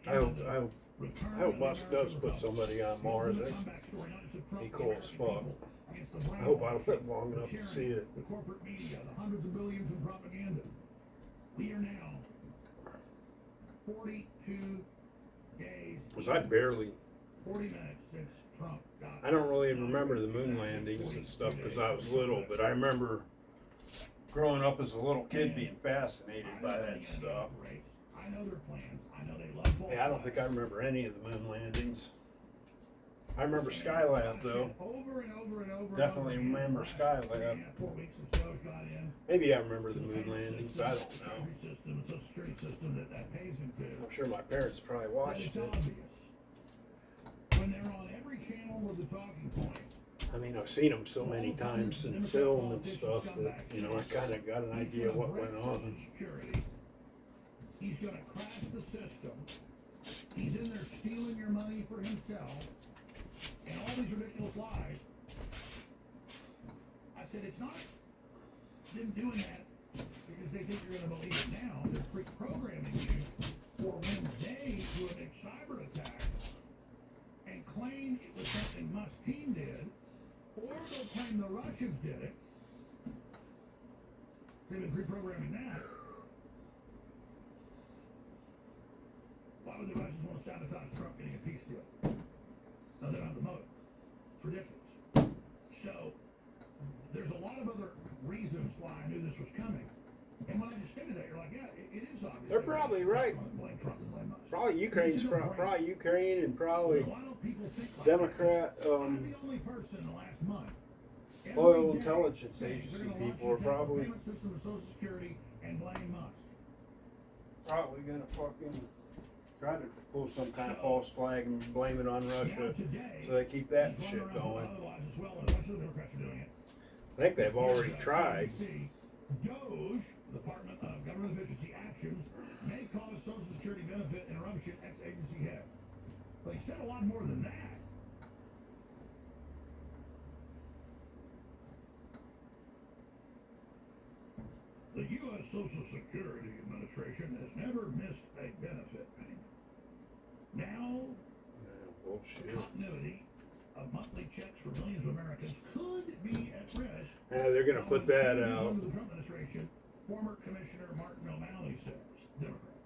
I hope Musk does put somebody on Mars. That'd be cool as fuck. I hope I live long enough to see it. The corporate media, the hundreds of billions in propaganda. We are now 42 days. Because I barely. 40 minutes since Trump got. I don't really remember the moon landings and stuff because I was little, but I remember growing up as a little kid being fascinated by that stuff. I know their plans. I know they love. Yeah, I don't think I remember any of the moon landings. I remember Skylab though. Over and over and over. Definitely remember Skylab. 4 weeks of shows got in. Maybe I remember the moon landings. I don't know. System, the Social Security system that pays into. I'm sure my parents probably But watched it's it. obvious. When they're on every channel with the talking point. I mean, I've seen them so many times in film and stuff that, you know, I kind of got an idea what went on. He's going to crash the system. He's in there stealing your money for himself. And all these ridiculous lies. I said, it's not them doing that because they think you're going to believe it now. They're pre-programming you for when they do a big cyber attack and claim it was something Musk's team did, or they'll claim the Russians did it. They've been pre-programming that. Why would the Russians want to sabotage Trump getting a peace deal? No, they don't have the motive. It's ridiculous. So, there's a lot of other reasons why I knew this was coming. And when I just stated that, you're like, yeah, it is obvious. They're probably right. Blame Trump and blame us. Probably Ukraine's probably Ukraine and probably Why don't people think like Democrat that? I'm the only person in the last month. Every oil day intelligence saying agency they're gonna people launch are an probably payment system of Social Security and blame Musk. probably gonna fucking try to pull some kind of false flag and blame it on Russia, so they keep that shit going. I think they've already tried. DOGE, Department of Government Efficiency Actions, may cause Social Security benefit interruption, ex-agency head. But he said a lot more than that. The U.S. Social Security Administration has never missed a benefit payment. Now, Bullshit. continuity of monthly checks for millions of Americans could be at risk. Yeah, they're gonna put that Under out. the Trump administration, former Commissioner Martin O'Malley says, Democrat.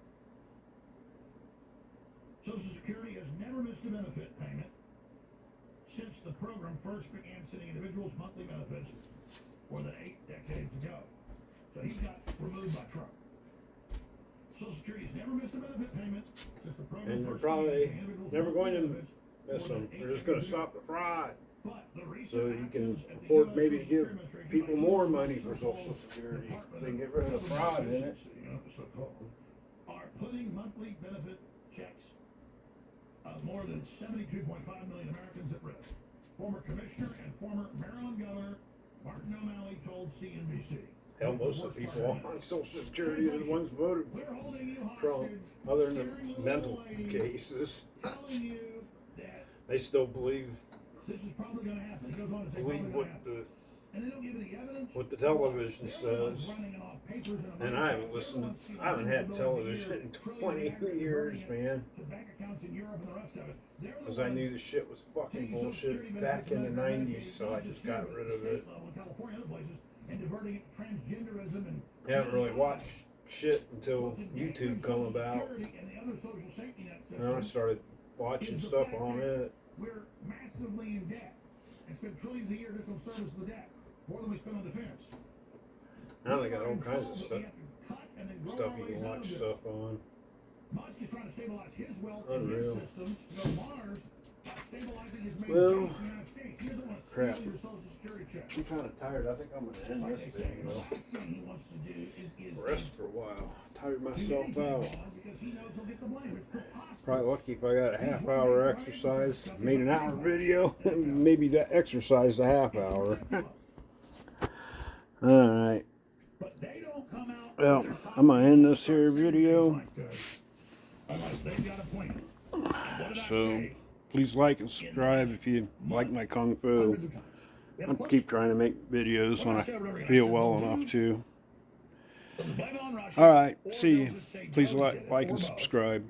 Social Security has never missed a benefit payment since the program first began sending individuals monthly benefits more than 8 decades ago. So he got removed by Trump. Social Security has never missed a benefit payment since the program And they're first probably began sending individuals never going to monthly benefits miss more than them. 8 They're just gonna decades ago. stop the fraud, But the recent so you can actions at the afford US maybe to Social give Security Administration people by more US money for Social Security. They can get rid of the fraud in it. Are putting monthly benefit checks of more than 72.5 million Americans at risk. Former Commissioner and former Maryland Governor Martin O'Malley told CNBC. Hell, most of the people on Social Security are the ones who voted We're holding you for Trump, hostage, other than steering the little mental lady, cases. telling you that They still believe this is probably going to happen. He goes on to say believe probably what going to happen. the And they don't give any evidence. what the television They're the ones says. running it off papers in And I haven't listened. I haven't had television in 20 years, man. to bank accounts in Europe and the rest of it. They're the Because I ones knew the shit was fucking taking Social Security bullshit benefits back in the from other 90s, Medicaid, so I not just just got here, rid but of state it. level in California and other places, and diverting it to transgenderism and I haven't really watched shit until YouTube come about. Security and the other social safety net And I systems started watching stuff on it. We're massively in debt and spend trillions a year just on service of the debt, more than we spend on defense. Now they got all We are kinds of told that stuff, we have to cut and then grow stuff our you ways can out of watch this. stuff on. Musk is trying to stabilize his wealth Unreal. in his systems to go to Mars by Well, crap. I'm kind of tired. I think I'm going to end this video. Rest for a while. Tired myself out. Probably lucky if I got a half-hour exercise. Made an hour video. Maybe that exercise a half hour. Alright. Well, I'm going to end this here video. So, please like and subscribe if you like my Kung Fu. I'll keep trying to make videos when I feel well enough to. Alright, see you. Please like and subscribe.